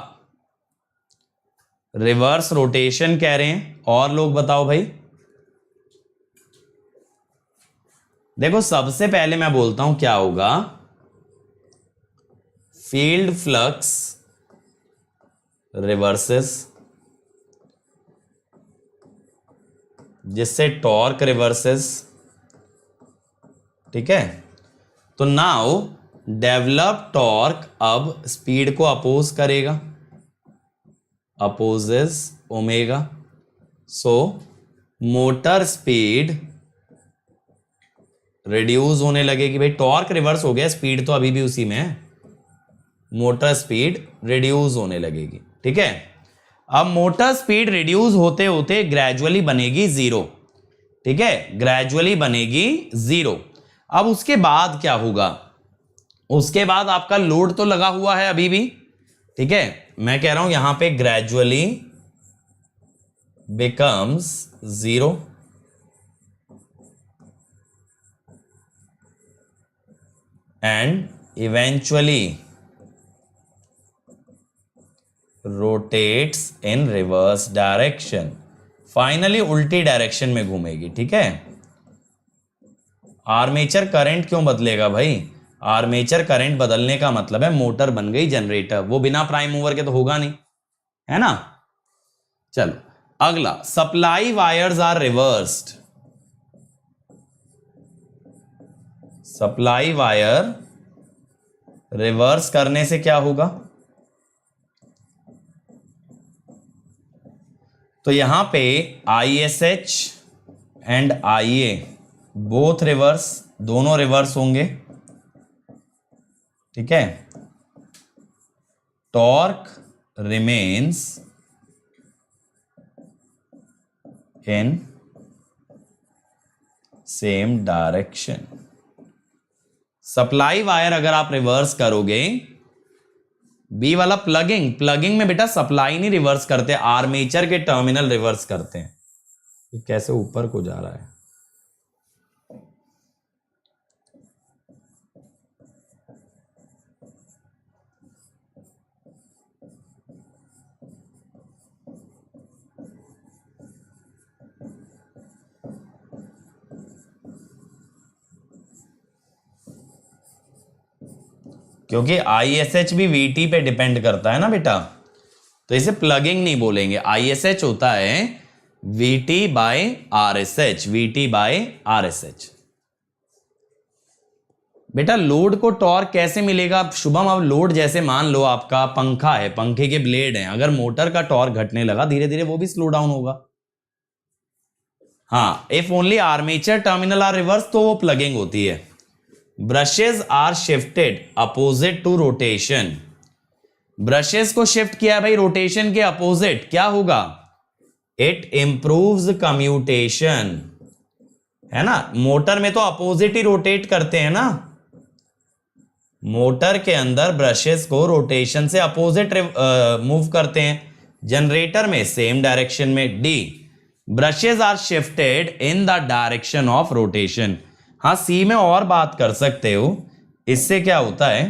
[SPEAKER 1] रिवर्स रोटेशन कह रहे हैं। और लोग बताओ भाई। देखो सबसे पहले मैं बोलता हूं क्या होगा, फील्ड फ्लक्स रिवर्सेस, जिससे टॉर्क रिवर्सेस, ठीक है। तो नाउ डेवलप टॉर्क अब स्पीड को अपोज करेगा, अपोजेस ओमेगा। सो मोटर स्पीड रिड्यूस होने लगेगी। भाई टॉर्क रिवर्स हो गया, स्पीड तो अभी भी उसी में है। मोटर स्पीड रिड्यूस होने लगेगी। ठीक है, अब मोटर स्पीड रिड्यूस होते होते ग्रेजुअली बनेगी जीरो। ठीक है, ग्रेजुअली बनेगी जीरो। अब उसके बाद क्या होगा? उसके बाद आपका लोड तो लगा हुआ है अभी भी। ठीक है, मैं कह रहा हूं यहां पे gradually becomes zero and eventually rotates in reverse direction. Finally उल्टी डायरेक्शन में घूमेगी। ठीक है, आर्मेचर करंट क्यों बदलेगा भाई? आर्मेचर करंट बदलने का मतलब है मोटर बन गई जनरेटर। वो बिना प्राइम मूवर के तो होगा नहीं, है ना। चलो अगला, supply wires are reversed. Supply wire reverse करने से क्या होगा? तो यहां पे ISH and IA both reverse, दोनों रिवर्स होंगे। ठीक है, torque remains in same direction. Supply wire अगर आप रिवर्स करोगे, बी वाला प्लगिंग, प्लगिंग में बेटा सप्लाई नहीं रिवर्स करते, आर्मेचर के टर्मिनल रिवर्स करते हैं। ये कैसे ऊपर को जा रहा है? क्योंकि ISH भी VT पे डिपेंड करता है ना बेटा, तो इसे प्लगिंग नहीं बोलेंगे। ISH होता है VT by RSH, VT by RSH। बेटा लोड को टॉर्क कैसे मिलेगा शुभम? अब लोड जैसे मान लो आपका पंखा है, पंखे के ब्लेड हैं, अगर मोटर का टॉर्क घटने लगा धीरे धीरे वो भी स्लो डाउन होगा। हाँ, if only armature terminal are reverse तो वो प्लगिंग होती है। Brushes are shifted opposite to rotation. Brushes को शिफ्ट किया भाई रोटेशन के अपोजिट, क्या होगा? इट इंप्रूव्स कम्यूटेशन, है ना। मोटर में तो अपोजिट ही रोटेट करते हैं ना, मोटर के अंदर ब्रशेस को रोटेशन से अपोजिट मूव करते हैं, जनरेटर में सेम डायरेक्शन में। D, brushes are shifted in the direction of rotation. हाँ, सी में और बात कर सकते हो। इससे क्या होता है?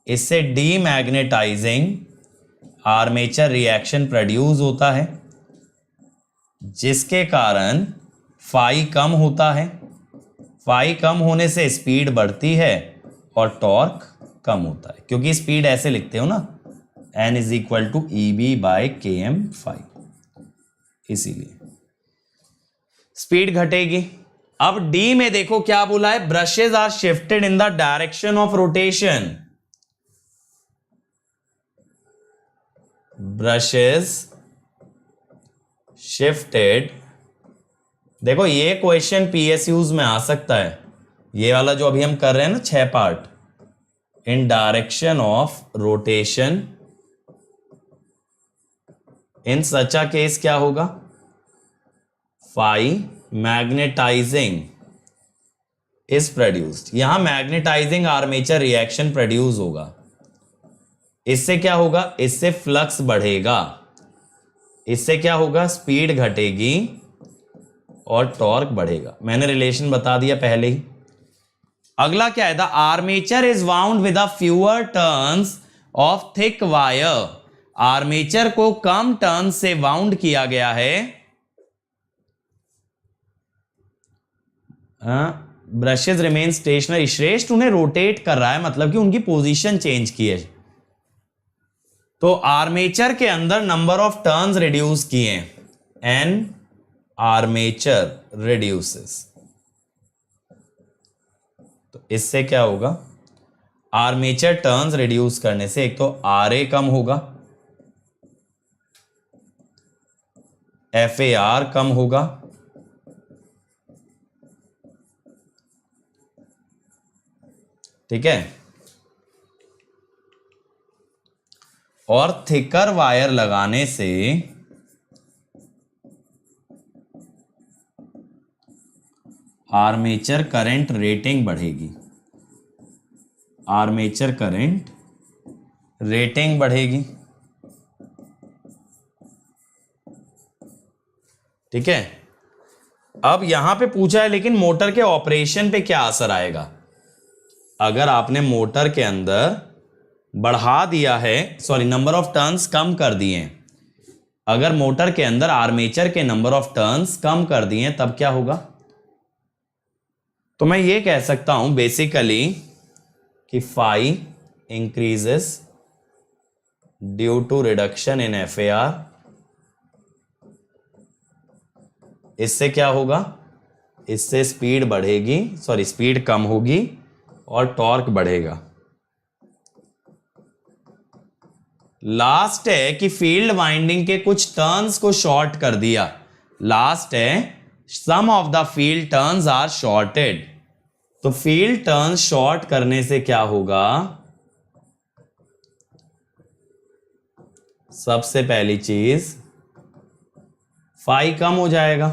[SPEAKER 1] इससे डीमैग्नेटाइजिंग आर्मेचर रिएक्शन प्रोड्यूस होता है, जिसके कारण फाई कम होता है। फाई कम होने से स्पीड बढ़ती है और टॉर्क कम होता है, क्योंकि स्पीड ऐसे लिखते हो ना, N is equal to EB by KM phi, इसीलिए स्पीड घटेगी। अब डी में देखो क्या बोला है? Brushes are shifted in the direction of rotation. Brushes shifted, देखो ये क्वेश्चन PSUs में आ सकता है, ये वाला जो अभी हम कर रहे हैं ना 6 part, in direction of rotation. In such a case क्या होगा? Phi magnetising is produced. यहां मैग्नेटाइजिंग आर्मेचर रिएक्शन प्रोड्यूस होगा। इससे क्या होगा? इससे फ्लक्स बढ़ेगा। इससे क्या होगा? स्पीड घटेगी और टॉर्क बढ़ेगा। मैंने रिलेशन बता दिया पहले ही। अगला क्या है? The armature is wound with a fewer turns of thick wire. Armature को कम टर्न से वाउंड किया गया है। Brushes remain stationery. श्रेष्ठ उन्हें रोटेट कर रहा है, मतलब कि उनकी पोजीशन चेंज की है। तो आर्मेचर के अंदर नंबर ऑफ टर्न्स रिड्यूस किए, एन आर्मेचर रिड्यूसेस। तो इससे क्या होगा? आर्मेचर टर्न्स रिड्यूस करने से एक तो RA कम होगा, FAR कम होगा, ठीक है, और थिकर वायर लगाने से आर्मेचर करंट रेटिंग बढ़ेगी, आर्मेचर करंट रेटिंग बढ़ेगी, ठीक है। अब यहां पे पूछा है लेकिन मोटर के ऑपरेशन पे क्या असर आएगा। अगर आपने मोटर के अंदर बढ़ा दिया है, सॉरी नंबर ऑफ टर्न्स कम कर दिए हैं, अगर मोटर के अंदर आर्मेचर के नंबर ऑफ टर्न्स कम कर दिए हैं तब क्या होगा। तो मैं ये कह सकता हूं बेसिकली कि phi increases due to reduction in FAR। इससे क्या होगा, इससे स्पीड बढ़ेगी, सॉरी स्पीड कम होगी और टॉर्क बढ़ेगा। लास्ट है कि फील्ड वाइंडिंग के कुछ टर्न्स को शॉर्ट कर दिया। लास्ट है some of the field turns are shorted. तो फील्ड टर्न शॉर्ट करने से क्या होगा, सबसे पहली चीज फाई कम हो जाएगा,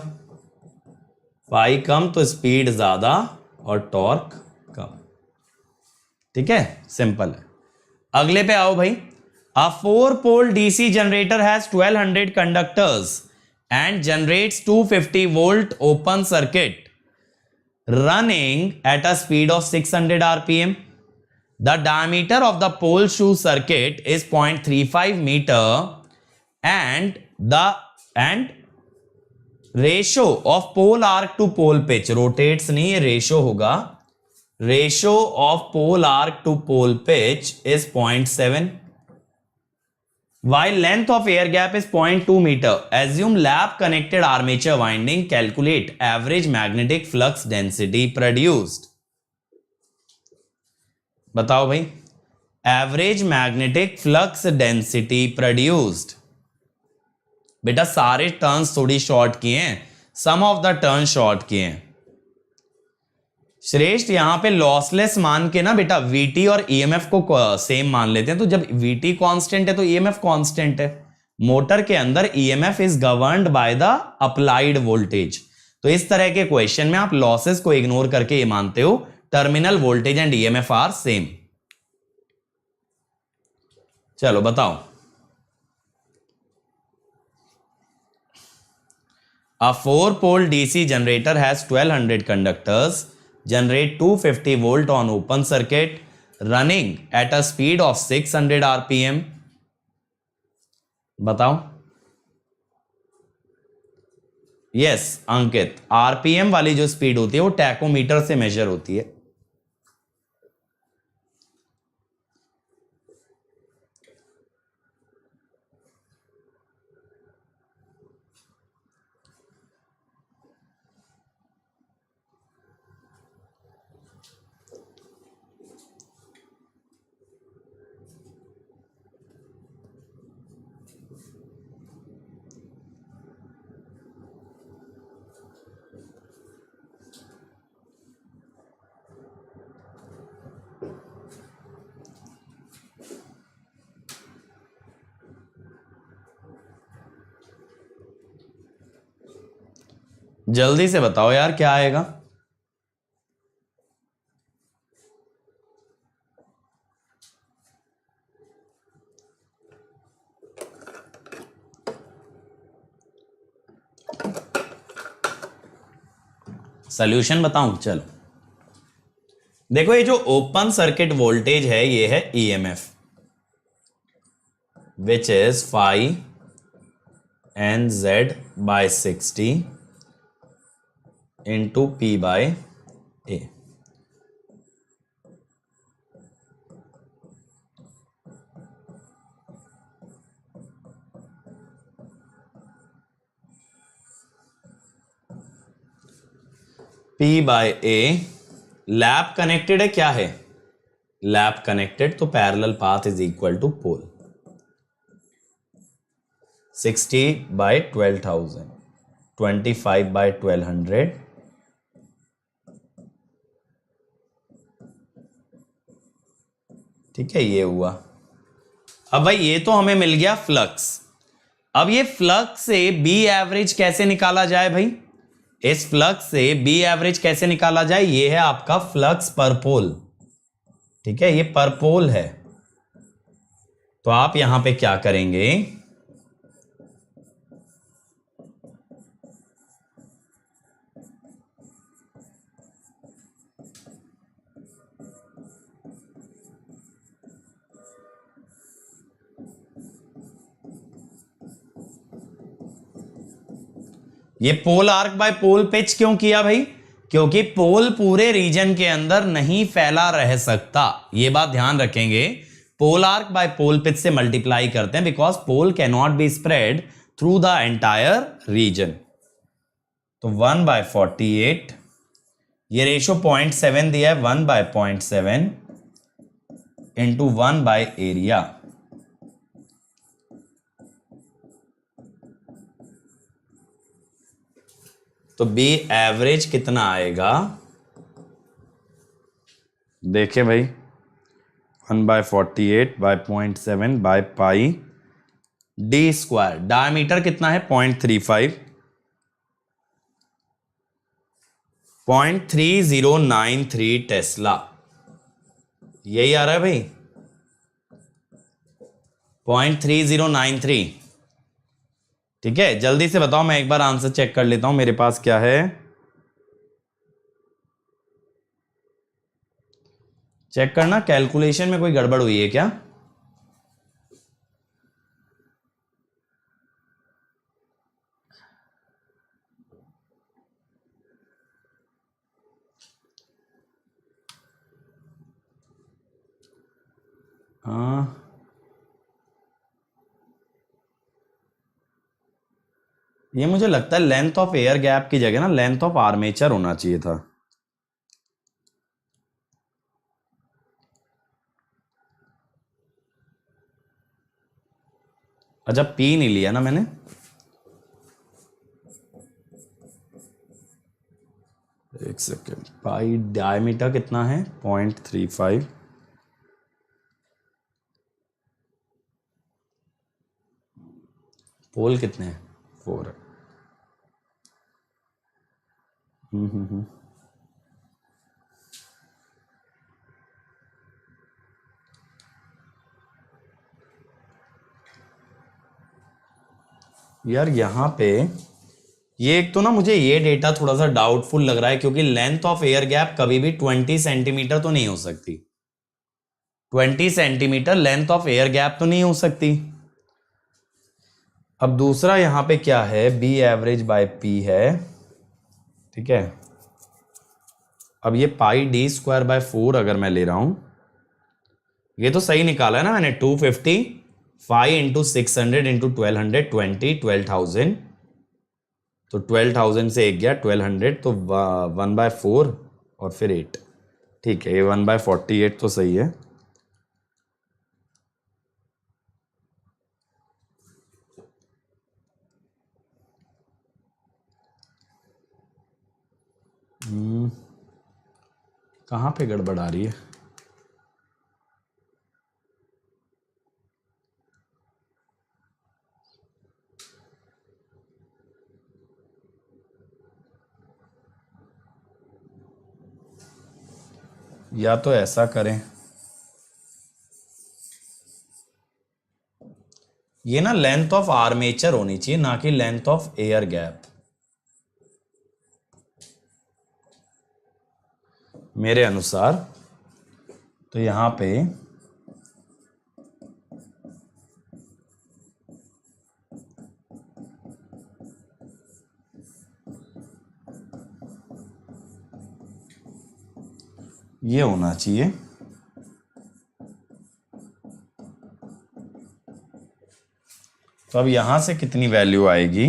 [SPEAKER 1] फाई कम तो स्पीड ज्यादा और टॉर्क कम, ठीक है, सिंपल है। अगले पे आओ भाई। A 4-pole DC generator has 1200 conductors and generates 250 volt open circuit running at a speed of 600 RPM. The diameter of the pole shoe circuit is 0.35 meter and ratio of pole arc to pole pitch, rotates नहीं है, ratio होगा, ratio of pole arc to pole pitch is 0.7, while length of air gap is 0.2 meter. Assume lap connected armature winding. Calculate average magnetic flux density produced. बताओ भाई, average magnetic flux density produced. बेटा सारे turns थोड़ी short किए हैं, सम of the turn short किए हैं। श्रेष्ठ यहां पे लॉसलेस मान के ना बेटा VT और EMF को सेम मान लेते हैं। तो जब VT कांस्टेंट है तो EMF कांस्टेंट है। मोटर के अंदर EMF is governed by the applied voltage. तो इस तरह के क्वेश्चन में आप लॉसेस को इग्नोर करके ये मानते हो terminal voltage and EMF are same. चलो बताओ। A 4-pole DC generator has 1200 conductors, generate 250 volt on open circuit, running at a speed of 600 RPM. बताओ। यस अंकित, RPM वाली जो स्पीड होती है वो टैकोमीटर से मेजर होती है। जल्दी से बताओ यार क्या आएगा। सॉल्यूशन बताऊं, चलो देखो, ये जो ओपन सर्किट वोल्टेज है ये है EMF which is phi NZ by 60 into P by A। P by A lap connected है, क्या है लैप कनेक्टेड, तो parallel path is equal to pole. 60 by 12,000, 25 by 1200, ठीक है, ये हुआ। अब भाई ये तो हमें मिल गया फ्लक्स। अब ये फ्लक्स से बी एवरेज कैसे निकाला जाए भाई? इस फ्लक्स से बी एवरेज कैसे निकाला जाए? ये है आपका फ्लक्स पर पोल, ठीक है, ये पर पोल है। तो आप यहां पे क्या करेंगे, ये पोल आर्क बाय पोल पिच क्यों किया भाई? क्योंकि पोल पूरे रीजन के अंदर नहीं फैला रह सकता, ये बात ध्यान रखेंगे। Pole arc by pole pitch से मल्टीप्लाई करते हैं because pole can not be spread through the entire region. तो 1/48, ये रेशो 0.7 दिया है, 1/0.7 इंटू 1 बाय एरिया। तो बी एवरेज कितना आएगा? देखे भाई, 1/48/0.7 by pi D square. Diameter कितना है? 0.35, 0.3093 टेस्ला, यही आ रहा है भाई, 0.3093। ठीक है, जल्दी से बताओ, मैं एक बार आंसर चेक कर लेता हूं मेरे पास क्या है। चेक करना कैलकुलेशन में कोई गड़बड़ हुई है क्या? हाँ, ये मुझे लगता है लेंथ ऑफ एयर गैप की जगह ना लेंथ ऑफ आर्मेचर होना चाहिए था। अच्छा, पी नहीं लिया ना मैंने। एक सेकेंड, पाई डायमीटर कितना है? 0.35, पोल कितने हैं? 4 है। यार यहाँ पे ये एक तो ना मुझे ये डेटा थोड़ा सा डाउटफुल लग रहा है, क्योंकि लेंथ ऑफ एयर गैप कभी भी 20 सेंटीमीटर तो नहीं हो सकती। 20 centimetre length of air gap तो नहीं हो सकती। अब दूसरा यहां पे क्या है? बी एवरेज बाय पी है, ठीक है। अब ये पाई डी स्क्वायर बाय 4 अगर मैं ले रहा हूं, ये तो सही निकाला है ना मैंने, 255 इंटू 600 इंटू 1200, 20,000। तो 12,000 से एक गया 1200, तो 1/4 और फिर 8, ठीक है, ये 1/48 तो सही है। कहाँ पे गड़बड़ आ रही है? या तो ऐसा करें, ये ना लेंथ ऑफ आर्मेचर होनी चाहिए, ना कि लेंथ ऑफ एयर गैप, मेरे अनुसार। तो यहां पे ये होना चाहिए। तो अब यहां से कितनी वैल्यू आएगी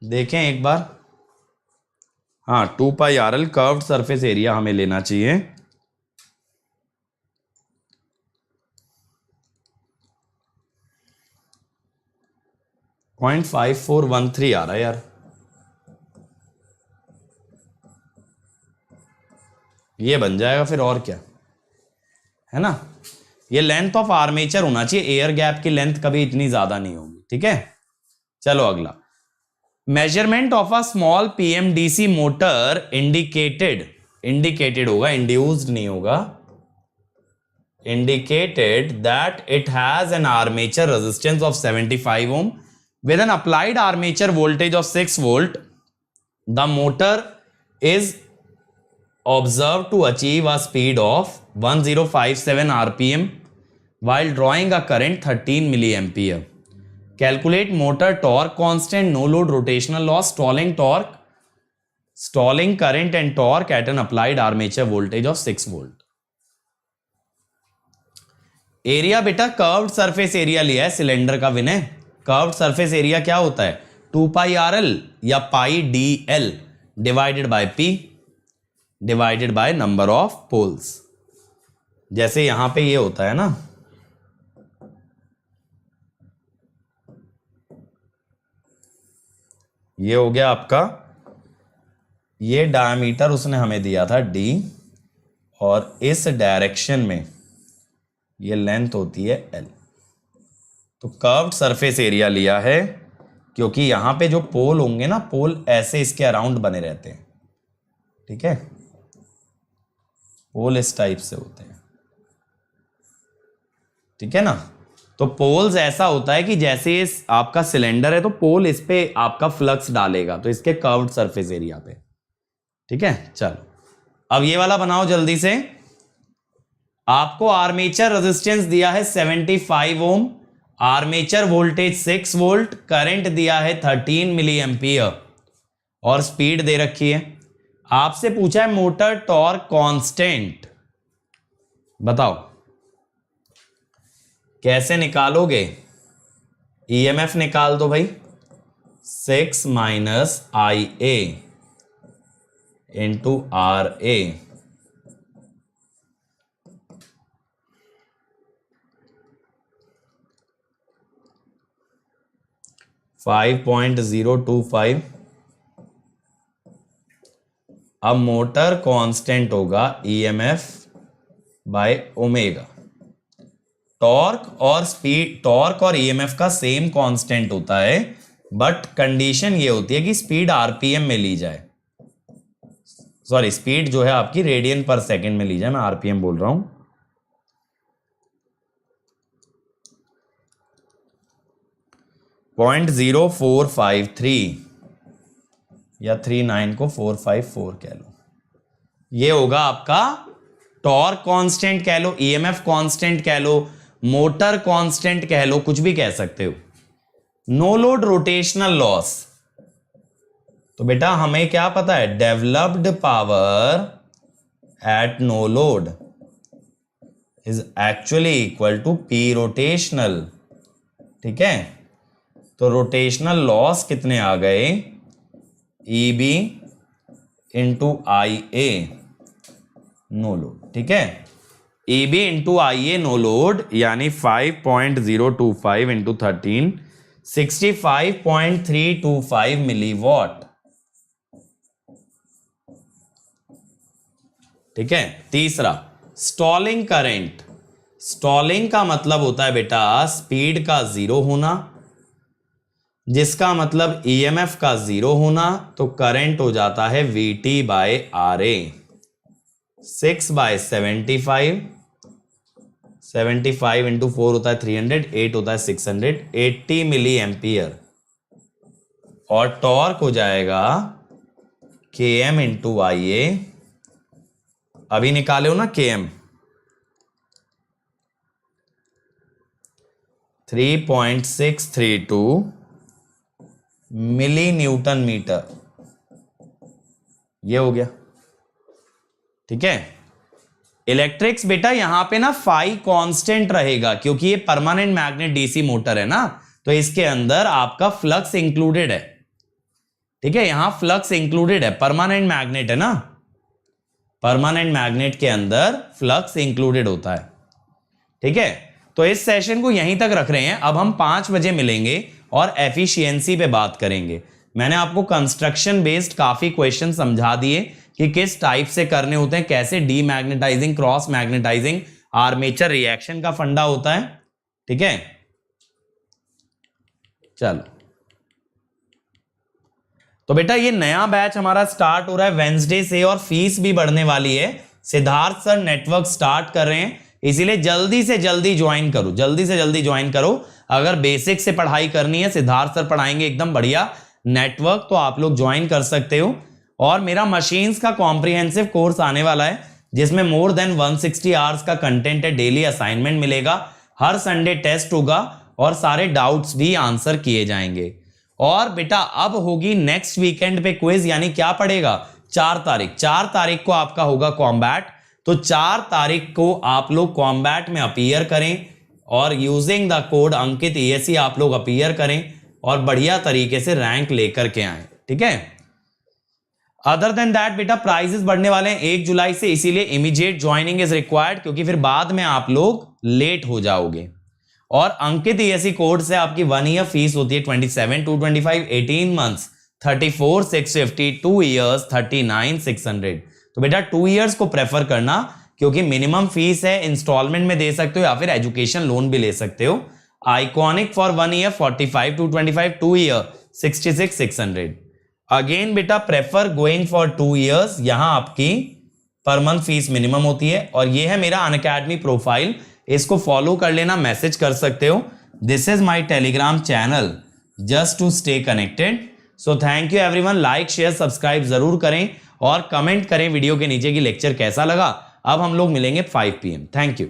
[SPEAKER 1] देखें एक बार। हाँ, 2πRL कर्व्ड सरफेस एरिया हमें लेना चाहिए। 0.5413 आ रहा है यार, ये बन जाएगा फिर, और क्या है ना। ये लेंथ ऑफ आर्मेचर होना चाहिए, एयर गैप की लेंथ कभी इतनी ज्यादा नहीं होगी, ठीक है। चलो अगला, measurement of a small PMDC motor indicated होगा, इंड्यूस्ड नहीं होगा, indicated that it has an armature resistance of 75 ohm with an applied armature voltage of 6 volt. The motor is observed to achieve a speed of 1057 rpm while drawing a current 13 milliampere. Calculate motor torque constant, no load rotational loss, stalling torque, stalling current and torque at an applied armature voltage of 6 volt. Area बेटा curved surface area लिया है cylinder का विनय। Curved surface area क्या होता है, 2 पाई R L या pi D L divided by P divided by number of poles. जैसे यहां पे ये होता है ना, ये हो गया आपका, ये डायमीटर उसने हमें दिया था d, और इस डायरेक्शन में ये लेंथ होती है L। तो कर्व्ड सरफेस एरिया लिया है क्योंकि यहां पे जो पोल होंगे ना, पोल ऐसे इसके अराउंड बने रहते हैं, ठीक है, पोल इस टाइप से होते हैं, ठीक है ना। तो पोल्स ऐसा होता है कि जैसे इस आपका सिलेंडर है तो पोल इस पे आपका फ्लक्स डालेगा, तो इसके कर्व्ड सरफेस एरिया पे, ठीक है। चलो अब ये वाला बनाओ जल्दी से। आपको आर्मेचर रेजिस्टेंस दिया है 75 ओम, आर्मेचर वोल्टेज 6 वोल्ट, करंट दिया है 13 मिली एम्पियर और स्पीड दे रखी है। आपसे पूछा है मोटर टॉर्क कांस्टेंट, बताओ कैसे निकालोगे। ईएमएफ निकाल दो भाई, 6 minus I A into R A, 5.025। अब मोटर कांस्टेंट होगा ईएमएफ बाय ओमेगा। टॉर्क और स्पीड, टॉर्क और ईएमएफ का सेम कांस्टेंट होता है, बट कंडीशन ये होती है कि स्पीड आरपीएम में ली जाए, सॉरी स्पीड जो है आपकी रेडियन पर सेकंड में ली जाए, मैं आरपीएम बोल रहा हूं। पॉइंट 0453 या 39 को 454 कह लो, ये होगा आपका टॉर्क कांस्टेंट कह लो, ईएमएफ कांस्टेंट कह लो, मोटर कांस्टेंट कह लो, कुछ भी कह सकते हो। नो लोड रोटेशनल लॉस, तो बेटा हमें क्या पता है, developed power at no load is actually equal to P rotational, ठीक है। तो रोटेशनल लॉस कितने आ गए, E B into I A no load, ठीक है। E B into I A no load यानी 5.025 इंटू 13, 65.325 मिलीवॉट, ठीक है। तीसरा स्टॉलिंग करंट, स्टॉलिंग का मतलब होता है बेटा स्पीड का जीरो होना, जिसका मतलब ईएमएफ का जीरो होना, तो करंट हो जाता है VT by R A. 6/75, 75 into 4 होता है 300, 8 होता है 600, 80 मिली एम्पियर, और टॉर्क हो जाएगा के एम इंटू आई ए, अभी निकाले हो ना के एम, 3.632 मिली न्यूटन मीटर, ये हो गया, ठीक है। इलेक्ट्रिक्स बेटा यहां पे ना फाई कांस्टेंट रहेगा क्योंकि ये परमानेंट मैग्नेट डीसी मोटर है ना, तो इसके अंदर आपका फ्लक्स इंक्लूडेड है, ठीक है। यहां फ्लक्स इंक्लूडेड है, परमानेंट मैग्नेट है ना, परमानेंट मैग्नेट के अंदर फ्लक्स इंक्लूडेड होता है, ठीक है। तो इस सेशन को यहीं तक रख रहे हैं, अब हम 5 बजे मिलेंगे और एफिशिएंसी पे बात करेंगे। मैंने आपको कंस्ट्रक्शन बेस्ड काफी क्वेश्चन समझा दिए कि किस टाइप से करने होते हैं, कैसे demagnetising, cross magnetising, armature reaction का फंडा होता है। ठीक है, चलो तो बेटा ये नया बैच हमारा स्टार्ट हो रहा है वेंसडे से और फीस भी बढ़ने वाली है। सिद्धार्थ सर नेटवर्क स्टार्ट कर रहे हैं, इसीलिए जल्दी से जल्दी ज्वाइन करो, जल्दी से जल्दी ज्वाइन करो। अगर बेसिक से पढ़ाई करनी है, सिद्धार्थ सर पढ़ाएंगे एकदम बढ़िया नेटवर्क, तो आप लोग ज्वाइन कर सकते हो। और मेरा मशीन्स का कॉम्प्रिहेंसिव कोर्स आने वाला है जिसमें मोर देन 160 आवर्स का कंटेंट है, डेली असाइनमेंट मिलेगा, हर संडे टेस्ट होगा और सारे डाउट्स भी आंसर किए जाएंगे। और बेटा अब होगी नेक्स्ट वीकेंड पे क्विज, यानी क्या पड़ेगा, 4 तारीख को आपका होगा कॉम्बैट। तो 4 तारीख को आप लोग कॉम्बैट में अपीयर करें और using the code Ankit ESE आप लोग अपीयर करें और बढ़िया तरीके से रैंक लेकर के आए। ठीक है, अदर देन दैट बेटा प्राइजेस बढ़ने वाले हैं 1 जुलाई से, इसीलिए इमीडिएट ज्वाइनिंग इज रिक्वायर्ड, क्योंकि फिर बाद में आप लोग लेट हो जाओगे। और अंकित ESE कोड से आपकी 1 ईयर फीस होती है 27,225, 18 मंथ्स 34,650, 2 इयर्स 39,600। तो बेटा 2 इयर्स को प्रेफर करना, क्योंकि मिनिमम फीस है, इंस्टॉलमेंट में दे सकते हो या फिर एजुकेशन लोन भी ले सकते हो। Iconic for 1 year 45,225, 2 year 66,600। Again बेटा प्रेफर गोइंग फॉर 2 इयर्स, यहां आपकी पर मंथ फीस मिनिमम होती है। और ये है मेरा अनअकैडमी प्रोफाइल, इसको फॉलो कर लेना, मैसेज कर सकते हो। This is my Telegram channel just to stay connected. So thank you everyone, like share subscribe जरूर करें और कमेंट करें वीडियो के नीचे कि लेक्चर कैसा लगा। अब हम लोग मिलेंगे 5 PM। Thank you.